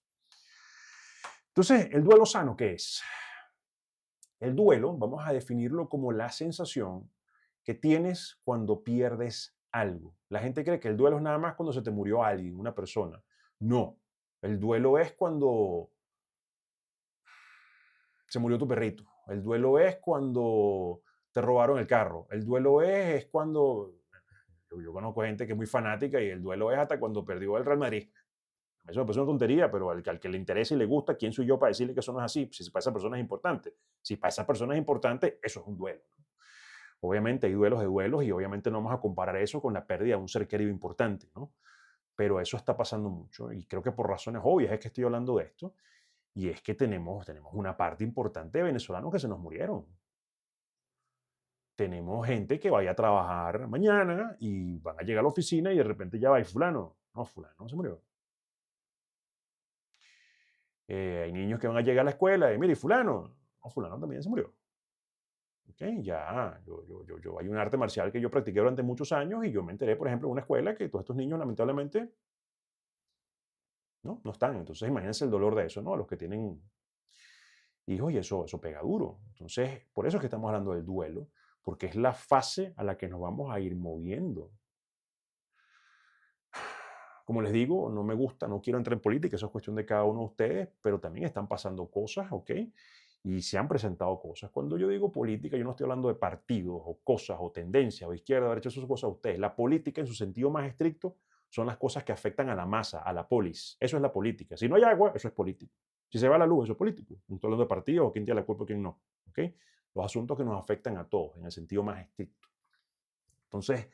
Entonces, ¿el duelo sano qué es? El duelo, vamos a definirlo como la sensación que tienes cuando pierdes algo. La gente cree que el duelo es nada más cuando se te murió alguien, una persona. No, el duelo es cuando se murió tu perrito. El duelo es cuando te robaron el carro. El duelo es cuando... Yo conozco gente que es muy fanática y el duelo es hasta cuando perdió el Real Madrid. Eso me parece una tontería, pero al que le interesa y le gusta, ¿quién soy yo para decirle que eso no es así? Si para esa persona es importante. Si para esa persona es importante, eso es un duelo. Obviamente hay duelos de duelos y obviamente no vamos a comparar eso con la pérdida de un ser querido importante, ¿no? Pero eso está pasando mucho y creo que por razones obvias es que estoy hablando de esto y es que tenemos una parte importante de venezolanos que se nos murieron. Tenemos gente que vaya a trabajar mañana y van a llegar a la oficina y de repente ya va y fulano. No, fulano se murió. Hay niños que van a llegar a la escuela y mire, fulano. No, fulano también se murió. Okay, ya, hay un arte marcial que yo practiqué durante muchos años y yo me enteré, por ejemplo, en una escuela que todos estos niños lamentablemente no están. Entonces imagínense el dolor de eso, ¿no? Los que tienen hijos y eso pega duro. Entonces, por eso es que estamos hablando del duelo, porque es la fase a la que nos vamos a ir moviendo. Como les digo, no me gusta, no quiero entrar en política, eso es cuestión de cada uno de ustedes, pero también están pasando cosas, ¿ok? Y se han presentado cosas. Cuando yo digo política, yo no estoy hablando de partidos o cosas o tendencias o izquierda, derecha, eso son cosas de ustedes. La política en su sentido más estricto son las cosas que afectan a la masa, a la polis. Eso es la política. Si no hay agua, eso es político. Si se va la luz, eso es político. No estoy hablando de partidos o quién tiene la culpa o quién no. ¿Ok? Los asuntos que nos afectan a todos en el sentido más estricto. Entonces,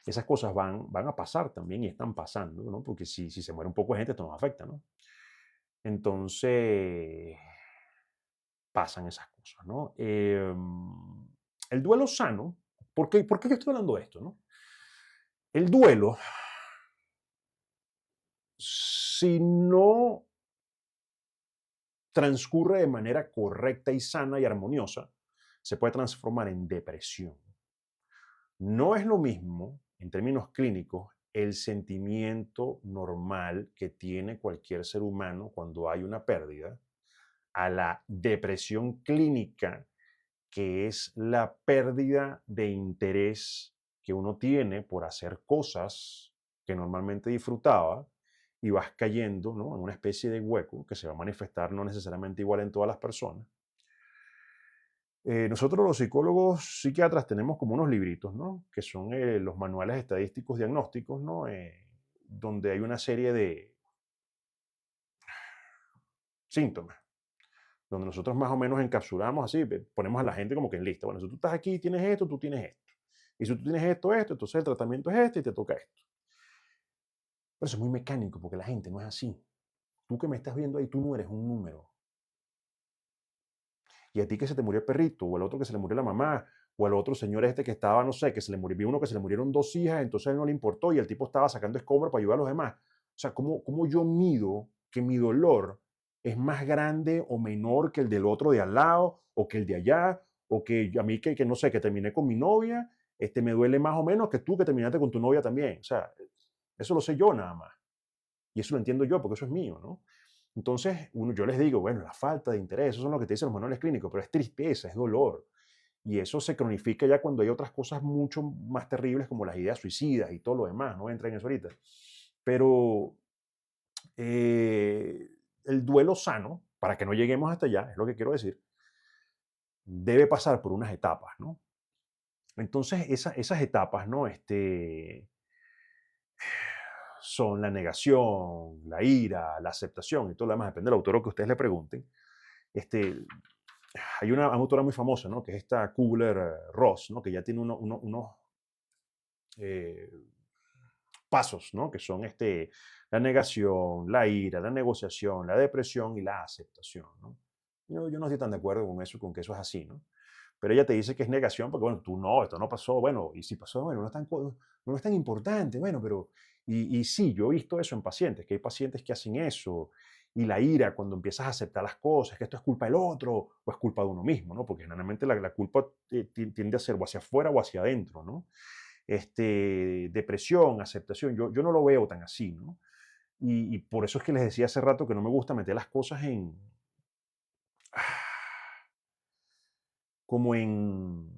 esas cosas van a pasar también y están pasando, ¿no? Porque si se muere un poco de gente, esto nos afecta, ¿no? Entonces, pasan esas cosas, ¿no? El duelo sano, ¿por qué yo estoy hablando de esto, no? El duelo, si no transcurre de manera correcta y sana y armoniosa, se puede transformar en depresión. No es lo mismo, en términos clínicos, el sentimiento normal que tiene cualquier ser humano cuando hay una pérdida, a la depresión clínica, que es la pérdida de interés que uno tiene por hacer cosas que normalmente disfrutaba y vas cayendo, ¿no?, en una especie de hueco que se va a manifestar no necesariamente igual en todas las personas. Nosotros los psicólogos psiquiatras tenemos como unos libritos, ¿no?, que son los manuales estadísticos diagnósticos, ¿no?, donde hay una serie de síntomas, donde nosotros más o menos encapsulamos así, ponemos a la gente como que en lista. Bueno, si tú estás aquí, tienes esto, tú tienes esto. Y si tú tienes esto, entonces el tratamiento es este y te toca esto. Pero eso es muy mecánico porque la gente no es así. Tú que me estás viendo ahí, tú no eres un número. Y a ti que se te murió el perrito, o al otro que se le murió la mamá, o al otro señor este que estaba, no sé, que se le murió, vi uno que se le murieron 2 hijas, entonces a él no le importó y el tipo estaba sacando escombros para ayudar a los demás. O sea, ¿cómo yo mido que mi dolor es más grande o menor que el del otro de al lado, o que el de allá, o que a mí que no sé, que terminé con mi novia, me duele más o menos que tú que terminaste con tu novia también? O sea, eso lo sé yo nada más. Y eso lo entiendo yo porque eso es mío, ¿no? Entonces, yo les digo, bueno, la falta de interés, eso son lo que te dicen los manuales clínicos, pero es tristeza, es dolor. Y eso se cronifica ya cuando hay otras cosas mucho más terribles como las ideas suicidas y todo lo demás, no entra en eso ahorita. Pero el duelo sano, para que no lleguemos hasta allá, es lo que quiero decir, debe pasar por unas etapas, ¿no? Entonces, esas etapas, ¿no? Son la negación, la ira, la aceptación y todo lo demás, depende del autor que ustedes le pregunten. Este, Hay una autora muy famosa, ¿no? Que es esta Kubler-Ross, ¿no? Que ya tiene unos eh, pasos, ¿no? Que son la negación, la ira, la negociación, la depresión y la aceptación, ¿no? Yo no estoy tan de acuerdo con eso, con que eso es así, ¿no? Pero ella te dice que es negación porque, bueno, tú no, esto no pasó, bueno, y si pasó, bueno, no es tan importante, bueno, pero, y sí, yo he visto eso en pacientes, que hay pacientes que hacen eso, y la ira cuando empiezas a aceptar las cosas, que esto es culpa del otro o es culpa de uno mismo, ¿no? Porque generalmente la culpa tiende a ser o hacia afuera o hacia adentro, ¿no? Depresión, aceptación, yo no lo veo tan así, ¿no? Y por eso es que les decía hace rato que no me gusta meter las cosas como en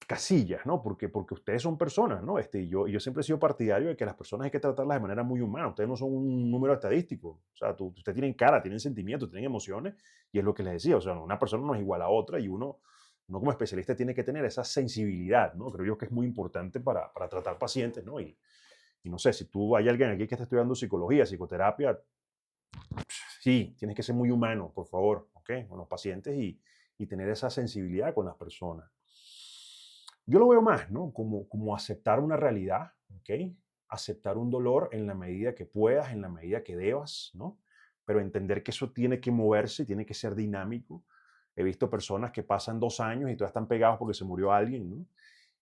casillas, ¿no? Porque ustedes son personas, ¿no? Y yo siempre he sido partidario de que las personas hay que tratarlas de manera muy humana. Ustedes no son un número estadístico. O sea, ustedes tienen cara, tienen sentimientos, tienen emociones, y es lo que les decía. O sea, una persona no es igual a otra y uno como especialista tiene que tener esa sensibilidad, ¿no? Creo yo que es muy importante para tratar pacientes, ¿no? Y no sé, si tú hay alguien aquí que está estudiando psicología, psicoterapia, sí, tienes que ser muy humano, por favor, ¿ok? Con los pacientes y tener esa sensibilidad con las personas. Yo lo veo más, ¿no? Como aceptar una realidad, ¿ok? Aceptar un dolor en la medida que puedas, en la medida que debas, ¿no? Pero entender que eso tiene que moverse, tiene que ser dinámico. He visto personas que pasan 2 años y todavía están pegados porque se murió alguien, ¿no?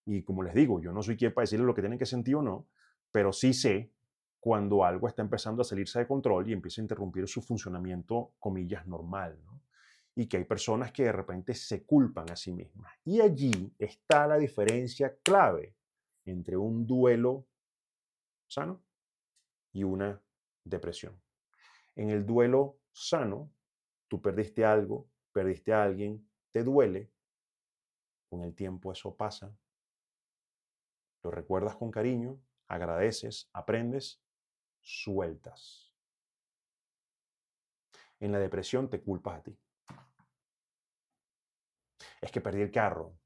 Y como les digo, yo no soy quien para decirles lo que tienen que sentir o no, pero sí sé cuando algo está empezando a salirse de control y empieza a interrumpir su funcionamiento, comillas, normal, ¿no? Y que hay personas que de repente se culpan a sí mismas. Y allí está la diferencia clave entre un duelo sano y una depresión. En el duelo sano, tú perdiste algo, perdiste a alguien, te duele, con el tiempo eso pasa, lo recuerdas con cariño, agradeces, aprendes, sueltas. En la depresión te culpas a ti. Es que perdí el carro.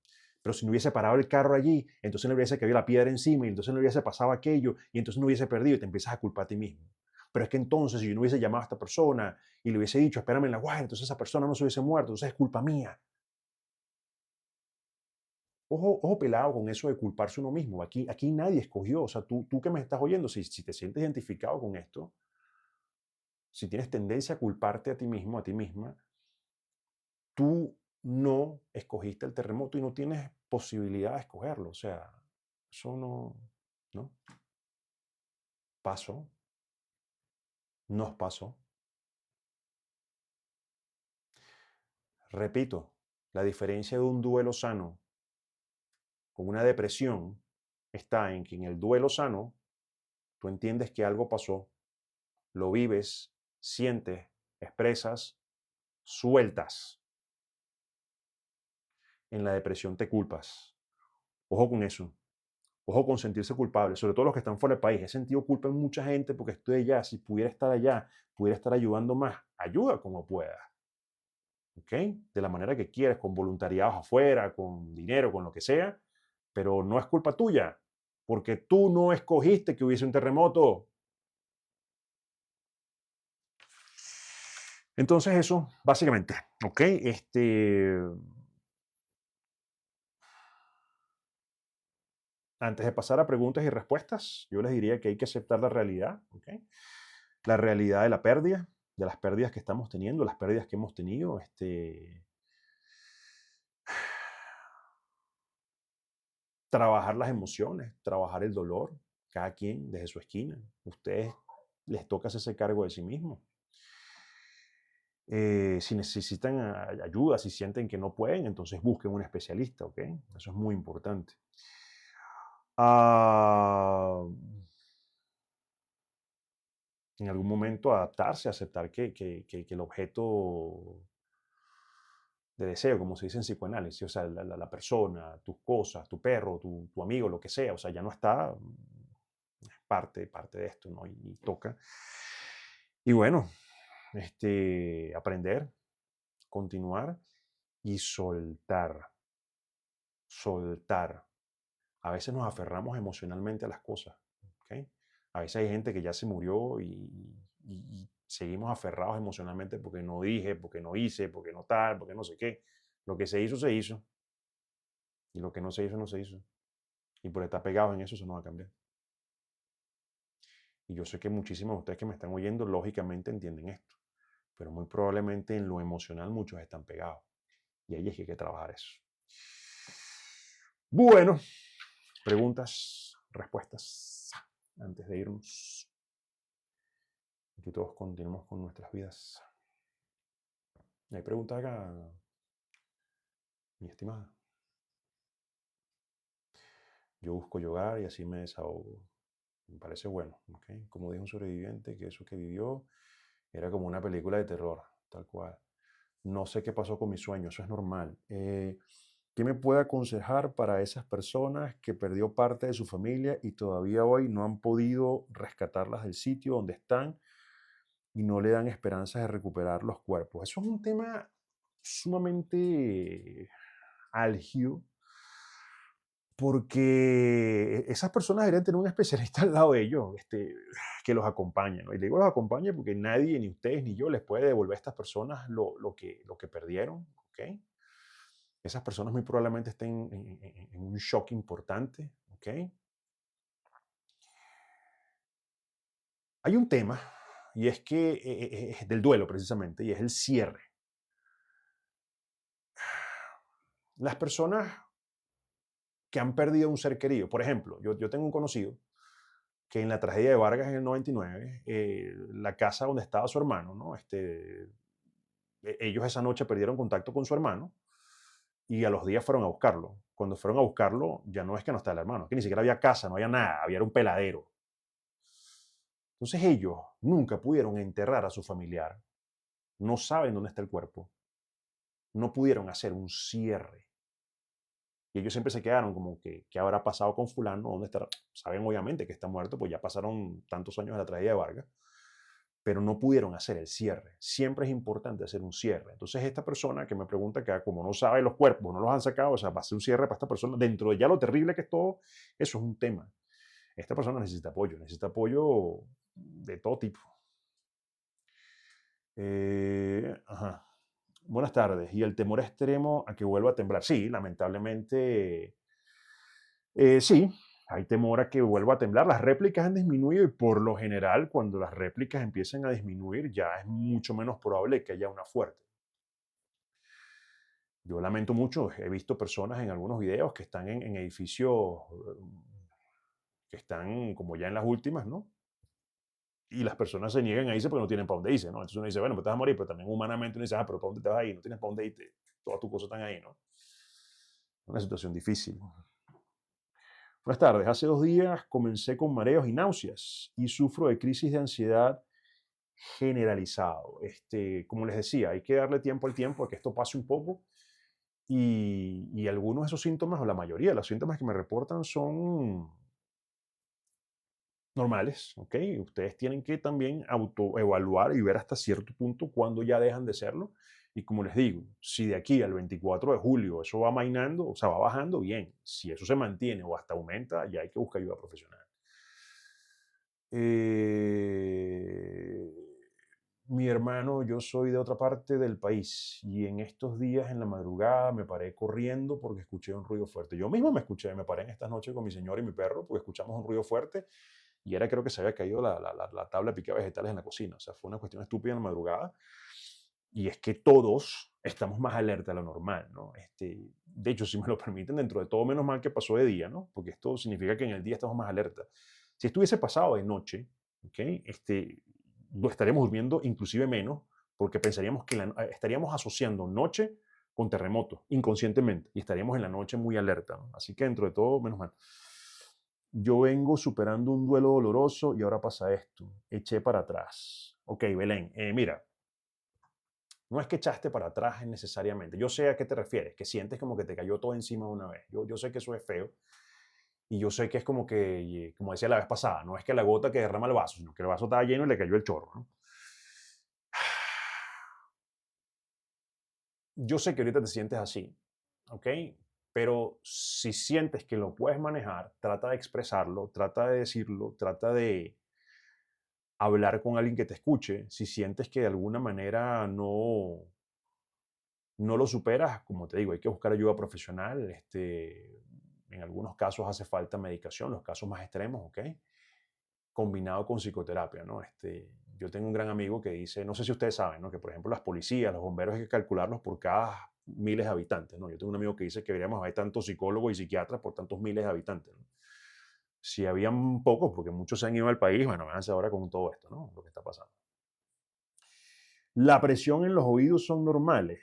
Pero si no hubiese parado el carro allí, entonces no hubiese caído la piedra encima y entonces no hubiese pasado aquello y entonces no hubiese perdido y te empiezas a culpar a ti mismo. Pero es que entonces si yo no hubiese llamado a esta persona y le hubiese dicho, espérame en la guardia, entonces esa persona no se hubiese muerto, entonces es culpa mía. Ojo pelado con eso de culparse uno mismo. Aquí nadie escogió. O sea, tú que me estás oyendo, si te sientes identificado con esto, si tienes tendencia a culparte a ti mismo, a ti misma, tú no escogiste el terremoto y no tienes posibilidad de escogerlo. O sea, eso no pasó, nos pasó. Repito, la diferencia de un duelo sano con una depresión está en que en el duelo sano tú entiendes que algo pasó, lo vives, sientes, expresas, sueltas. En la depresión te culpas. Ojo con eso. Ojo con sentirse culpable, sobre todo los que están fuera del país. He sentido culpa en mucha gente porque estoy allá. Si pudiera estar allá, pudiera estar ayudando más. Ayuda como puedas. ¿Ok? De la manera que quieras, con voluntariados afuera, con dinero, con lo que sea. Pero no es culpa tuya, porque tú no escogiste que hubiese un terremoto. Entonces eso, básicamente, ¿ok? Antes de pasar a preguntas y respuestas, yo les diría que hay que aceptar la realidad, ¿ok? La realidad de la pérdida, de las pérdidas que estamos teniendo, las pérdidas que hemos tenido, trabajar las emociones, trabajar el dolor, cada quien desde su esquina. Ustedes les toca hacerse cargo de sí mismos. Si necesitan ayuda, si sienten que no pueden, entonces busquen un especialista, ¿ok? Eso es muy importante. Ah, en algún momento adaptarse, aceptar que el objeto de deseo, como se dice en psicoanálisis, o sea, la persona, tus cosas, tu perro, tu amigo, lo que sea, o sea, ya no está, parte de esto, ¿no? Y toca. Y bueno, aprender, continuar y soltar. Soltar. A veces nos aferramos emocionalmente a las cosas. ¿Ok? A veces hay gente que ya se murió y seguimos aferrados emocionalmente porque no dije, porque no hice, porque no tal, porque no sé qué. Lo que se hizo, se hizo. Y lo que no se hizo, no se hizo. Y por estar pegados en eso no va a cambiar. Y yo sé que muchísimos de ustedes que me están oyendo, lógicamente entienden esto. Pero muy probablemente en lo emocional muchos están pegados. Y ahí es que hay que trabajar eso. Bueno, preguntas, respuestas, antes de irnos. Que todos continuemos con nuestras vidas. ¿Hay preguntas acá, mi estimada? Yo busco yogar y así me desahogo. Me parece bueno, ¿okay? Como dijo un sobreviviente, que eso que vivió era como una película de terror, tal cual. No sé qué pasó con mi sueño, eso es normal. ¿Qué me puede aconsejar para esas personas que perdió parte de su familia y todavía hoy no han podido rescatarlas del sitio donde están y no le dan esperanzas de recuperar los cuerpos? Eso es un tema sumamente álgido porque esas personas deberían tener un especialista al lado de ellos que los acompañe, ¿no? Y digo los acompañe porque nadie, ni ustedes ni yo, les puede devolver a estas personas lo que perdieron, ¿ok? Esas personas muy probablemente estén en un shock importante, ¿ok? Hay un tema, y es que es del duelo precisamente, y es el cierre. Las personas que han perdido un ser querido, por ejemplo, yo tengo un conocido que en la tragedia de Vargas en el 99, la casa donde estaba su hermano, ¿no? Ellos esa noche perdieron contacto con su hermano y a los días fueron a buscarlo. Cuando fueron a buscarlo, ya no es que no está el hermano, es que ni siquiera había casa, no había nada, había un peladero. Entonces ellos nunca pudieron enterrar a su familiar, no saben dónde está el cuerpo, no pudieron hacer un cierre. Y ellos siempre se quedaron como que, ¿qué habrá pasado con fulano? ¿Dónde estará? Saben obviamente que está muerto, pues ya pasaron tantos años de la tragedia de Vargas, pero no pudieron hacer el cierre. Siempre es importante hacer un cierre. Entonces esta persona que me pregunta que como no sabe los cuerpos, no los han sacado, o sea, va a hacer un cierre para esta persona, dentro de ya lo terrible que es todo, eso es un tema. Esta persona necesita apoyo de todo tipo. Ajá. Buenas tardes. ¿Y el temor extremo a que vuelva a temblar? Sí, lamentablemente, sí, hay temor a que vuelva a temblar. Las réplicas han disminuido y por lo general, cuando las réplicas empiezan a disminuir, ya es mucho menos probable que haya una fuerte. Yo lamento mucho, he visto personas en algunos videos que están en edificios que están como ya en las últimas, ¿no? Y las personas se niegan a irse porque no tienen para dónde irse, ¿no? Entonces uno dice, bueno, pues te vas a morir, pero también humanamente uno dice, pero ¿para dónde te vas a ir? No tienes para dónde irte, todas tus cosas están ahí, ¿no? Una situación difícil. Buenas tardes, hace 2 días comencé con mareos y náuseas y sufro de crisis de ansiedad generalizado. Como les decía, hay que darle tiempo al tiempo a que esto pase un poco y algunos de esos síntomas, o la mayoría de los síntomas que me reportan son normales, ¿ok? Ustedes tienen que también autoevaluar y ver hasta cierto punto cuándo ya dejan de serlo. Y como les digo, si de aquí al 24 de julio eso va mainando, o sea, va bajando, bien. Si eso se mantiene o hasta aumenta, ya hay que buscar ayuda profesional. Eh, Mi hermano, yo soy de otra parte del país y en estos días en la madrugada me paré corriendo porque escuché un ruido fuerte. Yo mismo me paré en estas noches con mi señor y mi perro porque escuchamos un ruido fuerte y era creo que se había caído la tabla de picar vegetales en la cocina. O sea, fue una cuestión estúpida en la madrugada. Y es que todos estamos más alerta de lo normal, ¿no? De hecho, si me lo permiten, dentro de todo, menos mal que pasó de día, ¿no? Porque esto significa que en el día estamos más alerta. Si estuviese pasado de noche, ¿ok? Lo estaríamos durmiendo inclusive menos, porque pensaríamos que estaríamos asociando noche con terremoto, inconscientemente, y estaríamos en la noche muy alerta, ¿no? Así que dentro de todo, menos mal. Yo vengo superando un duelo doloroso y ahora pasa esto. Eché para atrás. Ok, Belén, mira, no es que echaste para atrás necesariamente. Yo sé a qué te refieres, que sientes como que te cayó todo encima de una vez. Yo sé que eso es feo y yo sé que es como que, como decía la vez pasada, no es que la gota que derrama el vaso, sino que el vaso estaba lleno y le cayó el chorro, ¿no? yo sé que ahorita te sientes así, ¿ok? Pero si sientes que lo puedes manejar, trata de expresarlo, trata de decirlo, trata de hablar con alguien que te escuche. Si sientes que de alguna manera no lo superas, como te digo, hay que buscar ayuda profesional. En algunos casos hace falta medicación, los casos más extremos, ¿ok? Combinado con psicoterapia, ¿no? Yo tengo un gran amigo que dice, no sé si ustedes saben, ¿no? Que por ejemplo las policías, los bomberos hay que calcularlos por cada miles de habitantes, ¿no? Yo tengo un amigo que dice que deberíamos haber tantos psicólogos y psiquiatras por tantos miles de habitantes, ¿no? Si habían pocos, porque muchos se han ido al país, bueno, véanse ahora con todo esto, ¿no? Lo que está pasando. La presión en los oídos son normales.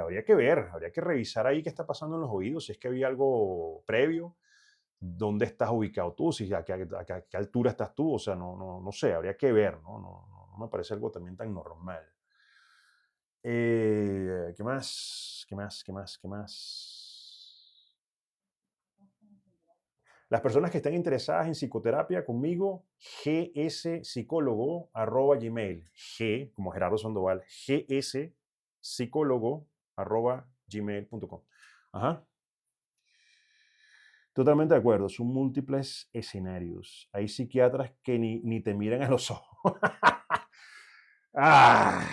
Habría que ver, habría que revisar ahí qué está pasando en los oídos, si es que había algo previo, dónde estás ubicado tú, si a qué altura estás tú, o sea, no sé, habría que ver, ¿no? No me parece algo también tan normal. ¿Qué más? ¿Qué más? ¿Qué más? ¿Qué más? Las personas que están interesadas en psicoterapia conmigo, gspsicólogo@gmail. G, como Gerardo Sandoval, gspsicólogo@gmail.com. Ajá. Totalmente de acuerdo, son múltiples escenarios. Hay psiquiatras que ni te miran a los ojos. Ah,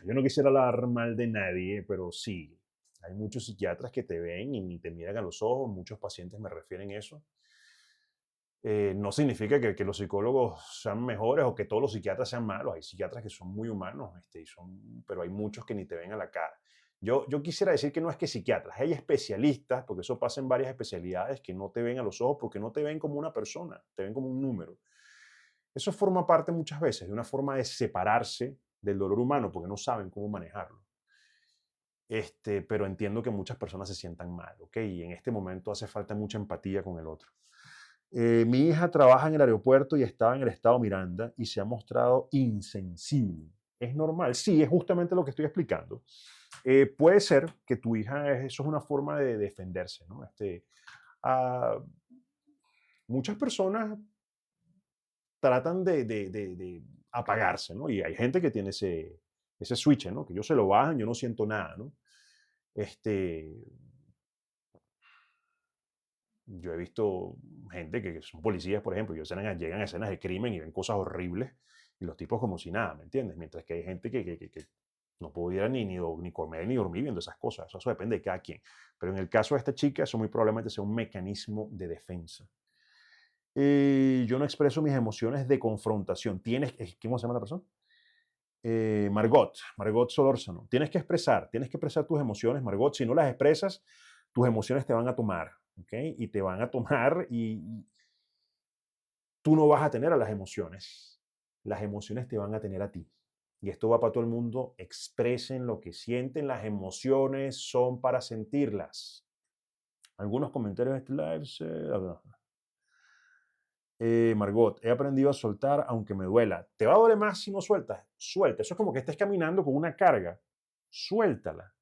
yo no quisiera hablar mal de nadie, pero sí, hay muchos psiquiatras que te ven y ni te miran a los ojos, muchos pacientes me refieren a eso. No significa que los psicólogos sean mejores o que todos los psiquiatras sean malos. Hay psiquiatras que son muy humanos, pero hay muchos que ni te ven a la cara. Yo quisiera decir que no es que psiquiatras, hay especialistas, porque eso pasa en varias especialidades, que no te ven a los ojos porque no te ven como una persona, te ven como un número. Eso forma parte muchas veces de una forma de separarse del dolor humano porque no saben cómo manejarlo. Pero entiendo que muchas personas se sientan mal, ¿ok? Y en este momento hace falta mucha empatía con el otro. Mi hija trabaja en el aeropuerto y estaba en el estado Miranda y se ha mostrado insensible. ¿Es normal? Sí, es justamente lo que estoy explicando. Puede ser que tu hija, eso es una forma de defenderse, ¿no? Ah, muchas personas tratan de apagarse, ¿no? Y hay gente que tiene ese switch, ¿no? Que yo se lo bajan, yo no siento nada, ¿no? Este, yo he visto gente que son policías, por ejemplo, y llegan a escenas de crimen y ven cosas horribles y los tipos como si nada, ¿me entiendes? Mientras que hay gente que no pudiera ni comer ni dormir viendo esas cosas. Eso depende de cada quien. Pero en el caso de esta chica, eso muy probablemente sea un mecanismo de defensa. Yo no expreso mis emociones de confrontación. ¿Cómo se llama la persona? Margot Solórzano. Tienes que expresar tus emociones, Margot. Si no las expresas, tus emociones te van a tomar, ¿ok? Y te van a tomar y tú no vas a tener a las emociones te van a tener a ti. Y esto va para todo el mundo, expresen lo que sienten, las emociones son para sentirlas. Algunos comentarios de este live. Margot, he aprendido a soltar aunque me duela. ¿Te va a doler más si no sueltas? Suelta. Eso es como que estés caminando con una carga. Suéltala.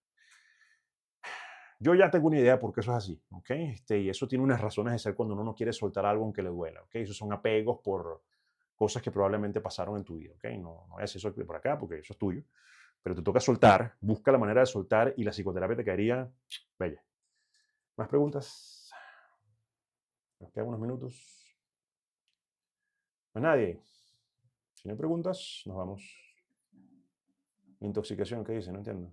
Yo ya tengo una idea por qué eso es así, ¿ok? Y eso tiene unas razones de ser cuando uno no quiere soltar algo aunque le duela, ¿ok? Esos son apegos por cosas que probablemente pasaron en tu vida, ¿ok? No voy a decir eso por acá porque eso es tuyo, pero te toca soltar, busca la manera de soltar y la psicoterapia te caería bella. ¿Más preguntas? Nos quedan unos minutos. ¿No hay nadie? Si no hay preguntas, nos vamos. Intoxicación, ¿qué dice? No entiendo.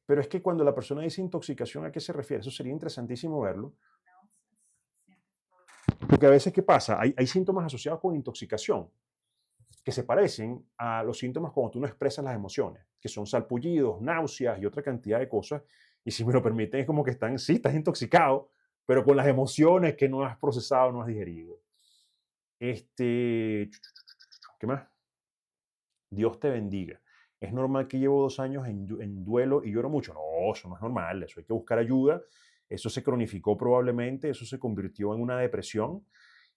Pero es que cuando la persona dice intoxicación, ¿a qué se refiere? Eso sería interesantísimo verlo. Porque a veces, ¿qué pasa? Hay síntomas asociados con intoxicación que se parecen a los síntomas cuando tú no expresas las emociones, que son salpullidos, náuseas y otra cantidad de cosas. Y si me lo permiten, es como que sí, estás intoxicado, pero con las emociones que no has procesado, no has digerido. ¿Qué más? Dios te bendiga. ¿Es normal que llevo 2 años en duelo y lloro mucho? No, eso no es normal, eso hay que buscar ayuda. Eso se cronificó probablemente, eso se convirtió en una depresión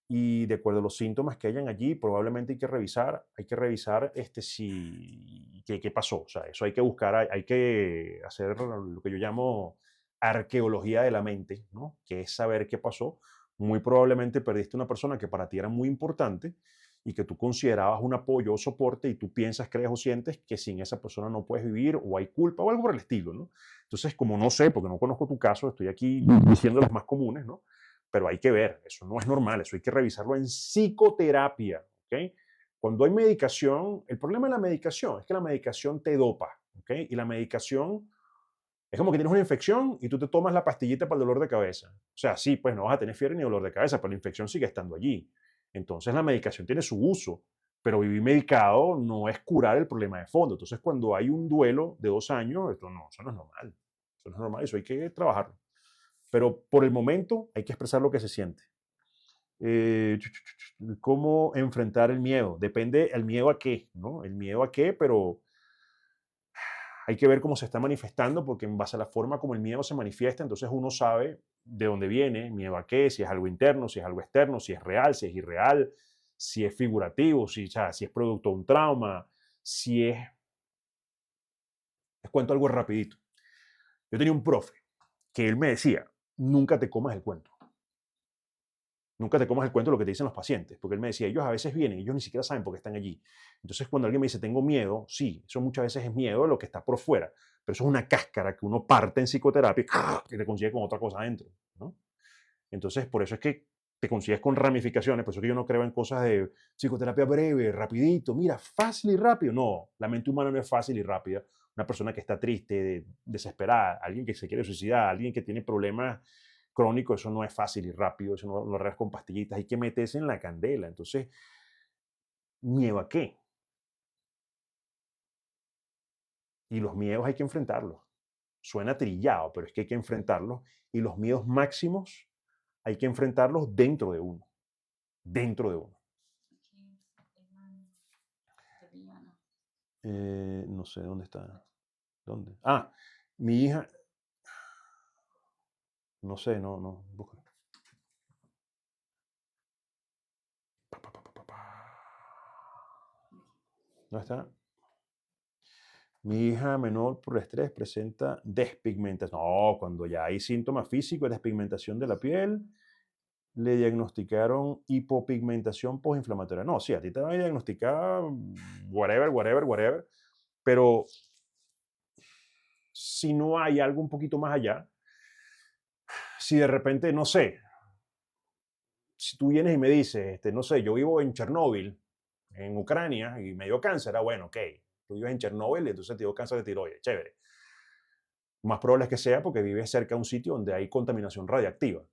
y de acuerdo a los síntomas que hayan allí, probablemente hay que revisar qué pasó. O sea, eso hay que buscar, hay que hacer lo que yo llamo arqueología de la mente, ¿no? Que es saber qué pasó. Muy probablemente perdiste una persona que para ti era muy importante y que tú considerabas un apoyo o soporte y tú piensas, crees o sientes que sin esa persona no puedes vivir o hay culpa o algo por el estilo, ¿no? Entonces, como no sé, porque no conozco tu caso, estoy aquí diciendo las más comunes, ¿no? Pero hay que ver, eso no es normal, eso hay que revisarlo en psicoterapia, ¿ok? Cuando hay medicación, el problema de la medicación es que la medicación te dopa, ¿ok? Y la medicación es como que tienes una infección y tú te tomas la pastillita para el dolor de cabeza. O sea, sí, pues no vas a tener fiebre ni dolor de cabeza, pero la infección sigue estando allí. Entonces la medicación tiene su uso, pero vivir medicado no es curar el problema de fondo. Entonces cuando hay un duelo de 2 años, eso no es normal. Eso no es normal, eso hay que trabajarlo. Pero por el momento hay que expresar lo que se siente. ¿Cómo enfrentar el miedo? Depende el miedo a qué, ¿no? El miedo a qué, pero hay que ver cómo se está manifestando, porque en base a la forma como el miedo se manifiesta, entonces uno sabe de dónde viene, miedo a qué, si es algo interno, si es algo externo, si es real, si es irreal, si es figurativo, si, o sea, si es producto de un trauma, si es... Les cuento algo rapidito. Yo tenía un profe que él me decía, nunca te comas el cuento. Nunca te comas el cuento de lo que te dicen los pacientes, porque él me decía, ellos a veces vienen, ellos ni siquiera saben por qué están allí. Entonces, cuando alguien me dice, tengo miedo, sí, eso muchas veces es miedo de lo que está por fuera, pero eso es una cáscara que uno parte en psicoterapia y te consigue con otra cosa adentro, ¿no? Entonces, por eso es que te consigues con ramificaciones, por eso es que yo no creo en cosas de psicoterapia breve, rapidito, mira, fácil y rápido. No, la mente humana no es fácil y rápida. Una persona que está triste, desesperada, alguien que se quiere suicidar, alguien que tiene problemas crónico, eso no es fácil y rápido, eso no lo arreglas con pastillitas, hay que meterse en la candela. Entonces, ¿miedo a qué? Y los miedos hay que enfrentarlos. Suena trillado, pero es que hay que enfrentarlos. Y los miedos máximos hay que enfrentarlos dentro de uno. Dentro de uno. No sé, ¿dónde está? ¿Dónde? Ah, mi hija, no sé, no. Busca. ¿Dónde está? Mi hija menor por estrés presenta despigmentación. No, cuando ya hay síntomas físicos, despigmentación de la piel, le diagnosticaron hipopigmentación postinflamatoria. No, sí, a ti te van a diagnosticar whatever, pero si no hay algo un poquito más allá, si de repente, no sé, si tú vienes y me dices, no sé, yo vivo en Chernóbil, en Ucrania, y me dio cáncer, bueno, ok, tú vives en Chernóbil y entonces te dio cáncer de tiroides, chévere. Más probable es que sea porque vives cerca de un sitio donde hay contaminación radiactiva.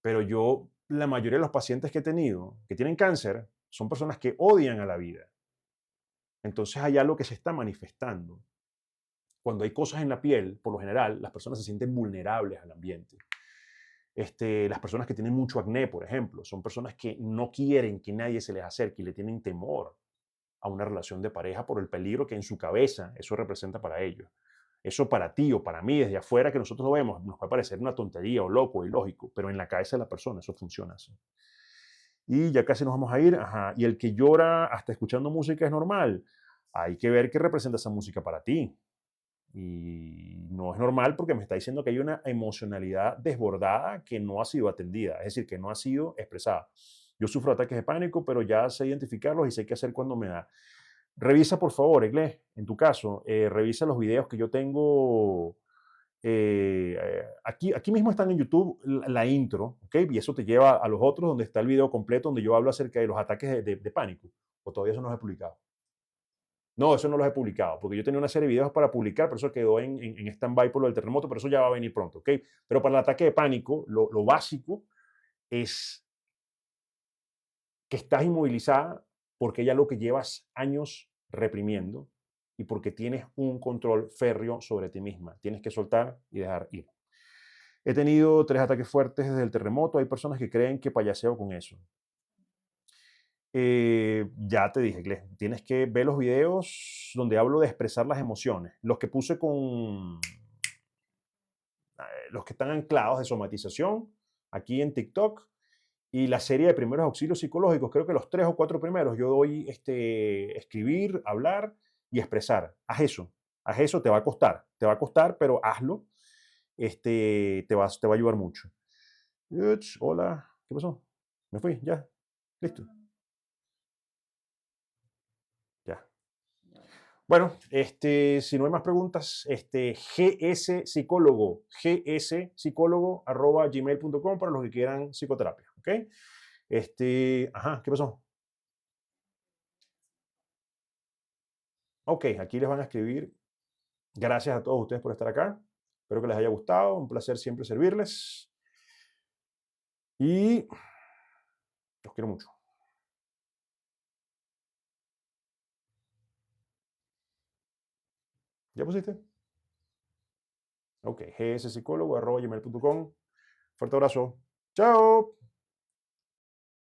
Pero yo, la mayoría de los pacientes que he tenido que tienen cáncer son personas que odian a la vida. Entonces hay algo que se está manifestando. Cuando hay cosas en la piel, por lo general, las personas se sienten vulnerables al ambiente. Las personas que tienen mucho acné, por ejemplo, son personas que no quieren que nadie se les acerque y le tienen temor a una relación de pareja por el peligro que en su cabeza eso representa para ellos. Eso para ti o para mí, desde afuera que nosotros lo vemos, nos puede parecer una tontería o loco o ilógico, pero en la cabeza de la persona eso funciona así. Y ya casi nos vamos a ir. Ajá. Y el que llora hasta escuchando música es normal. Hay que ver qué representa esa música para ti. Y no es normal porque me está diciendo que hay una emocionalidad desbordada que no ha sido atendida, es decir, que no ha sido expresada. Yo sufro ataques de pánico, pero ya sé identificarlos y sé qué hacer cuando me da. Revisa, por favor, Eglés, en tu caso, revisa los videos que yo tengo. Aquí mismo están en YouTube la intro, ¿ok? Y eso te lleva a los otros donde está el video completo donde yo hablo acerca de los ataques de pánico. O todavía eso no lo he publicado. No, eso no los he publicado, porque yo tenía una serie de videos para publicar, pero eso quedó en stand-by por lo del terremoto, pero eso ya va a venir pronto, ¿ok? Pero para el ataque de pánico, lo básico es que estás inmovilizada porque ya lo que llevas años reprimiendo y porque tienes un control férreo sobre ti misma. Tienes que soltar y dejar ir. He tenido 3 ataques fuertes desde el terremoto. Hay personas que creen que payaseo con eso. Ya te dije, tienes que ver los videos donde hablo de expresar las emociones. Los que puse con los que están anclados de somatización aquí en TikTok y la serie de primeros auxilios psicológicos. Creo que los 3 o 4 primeros yo doy escribir, hablar y expresar. Haz eso, te va a costar, pero hazlo. Te va a ayudar mucho. Hola, ¿qué pasó? Me fui, ya, listo. Bueno, si no hay más preguntas, gspsicólogo, para los que quieran psicoterapia, ¿ok? Ajá, ¿qué pasó? Ok, aquí les van a escribir. Gracias a todos ustedes por estar acá. Espero que les haya gustado. Un placer siempre servirles. Y los quiero mucho. ¿Ya pusiste? Ok, gspsicólogo.gmail.com. Fuerte abrazo. Chao.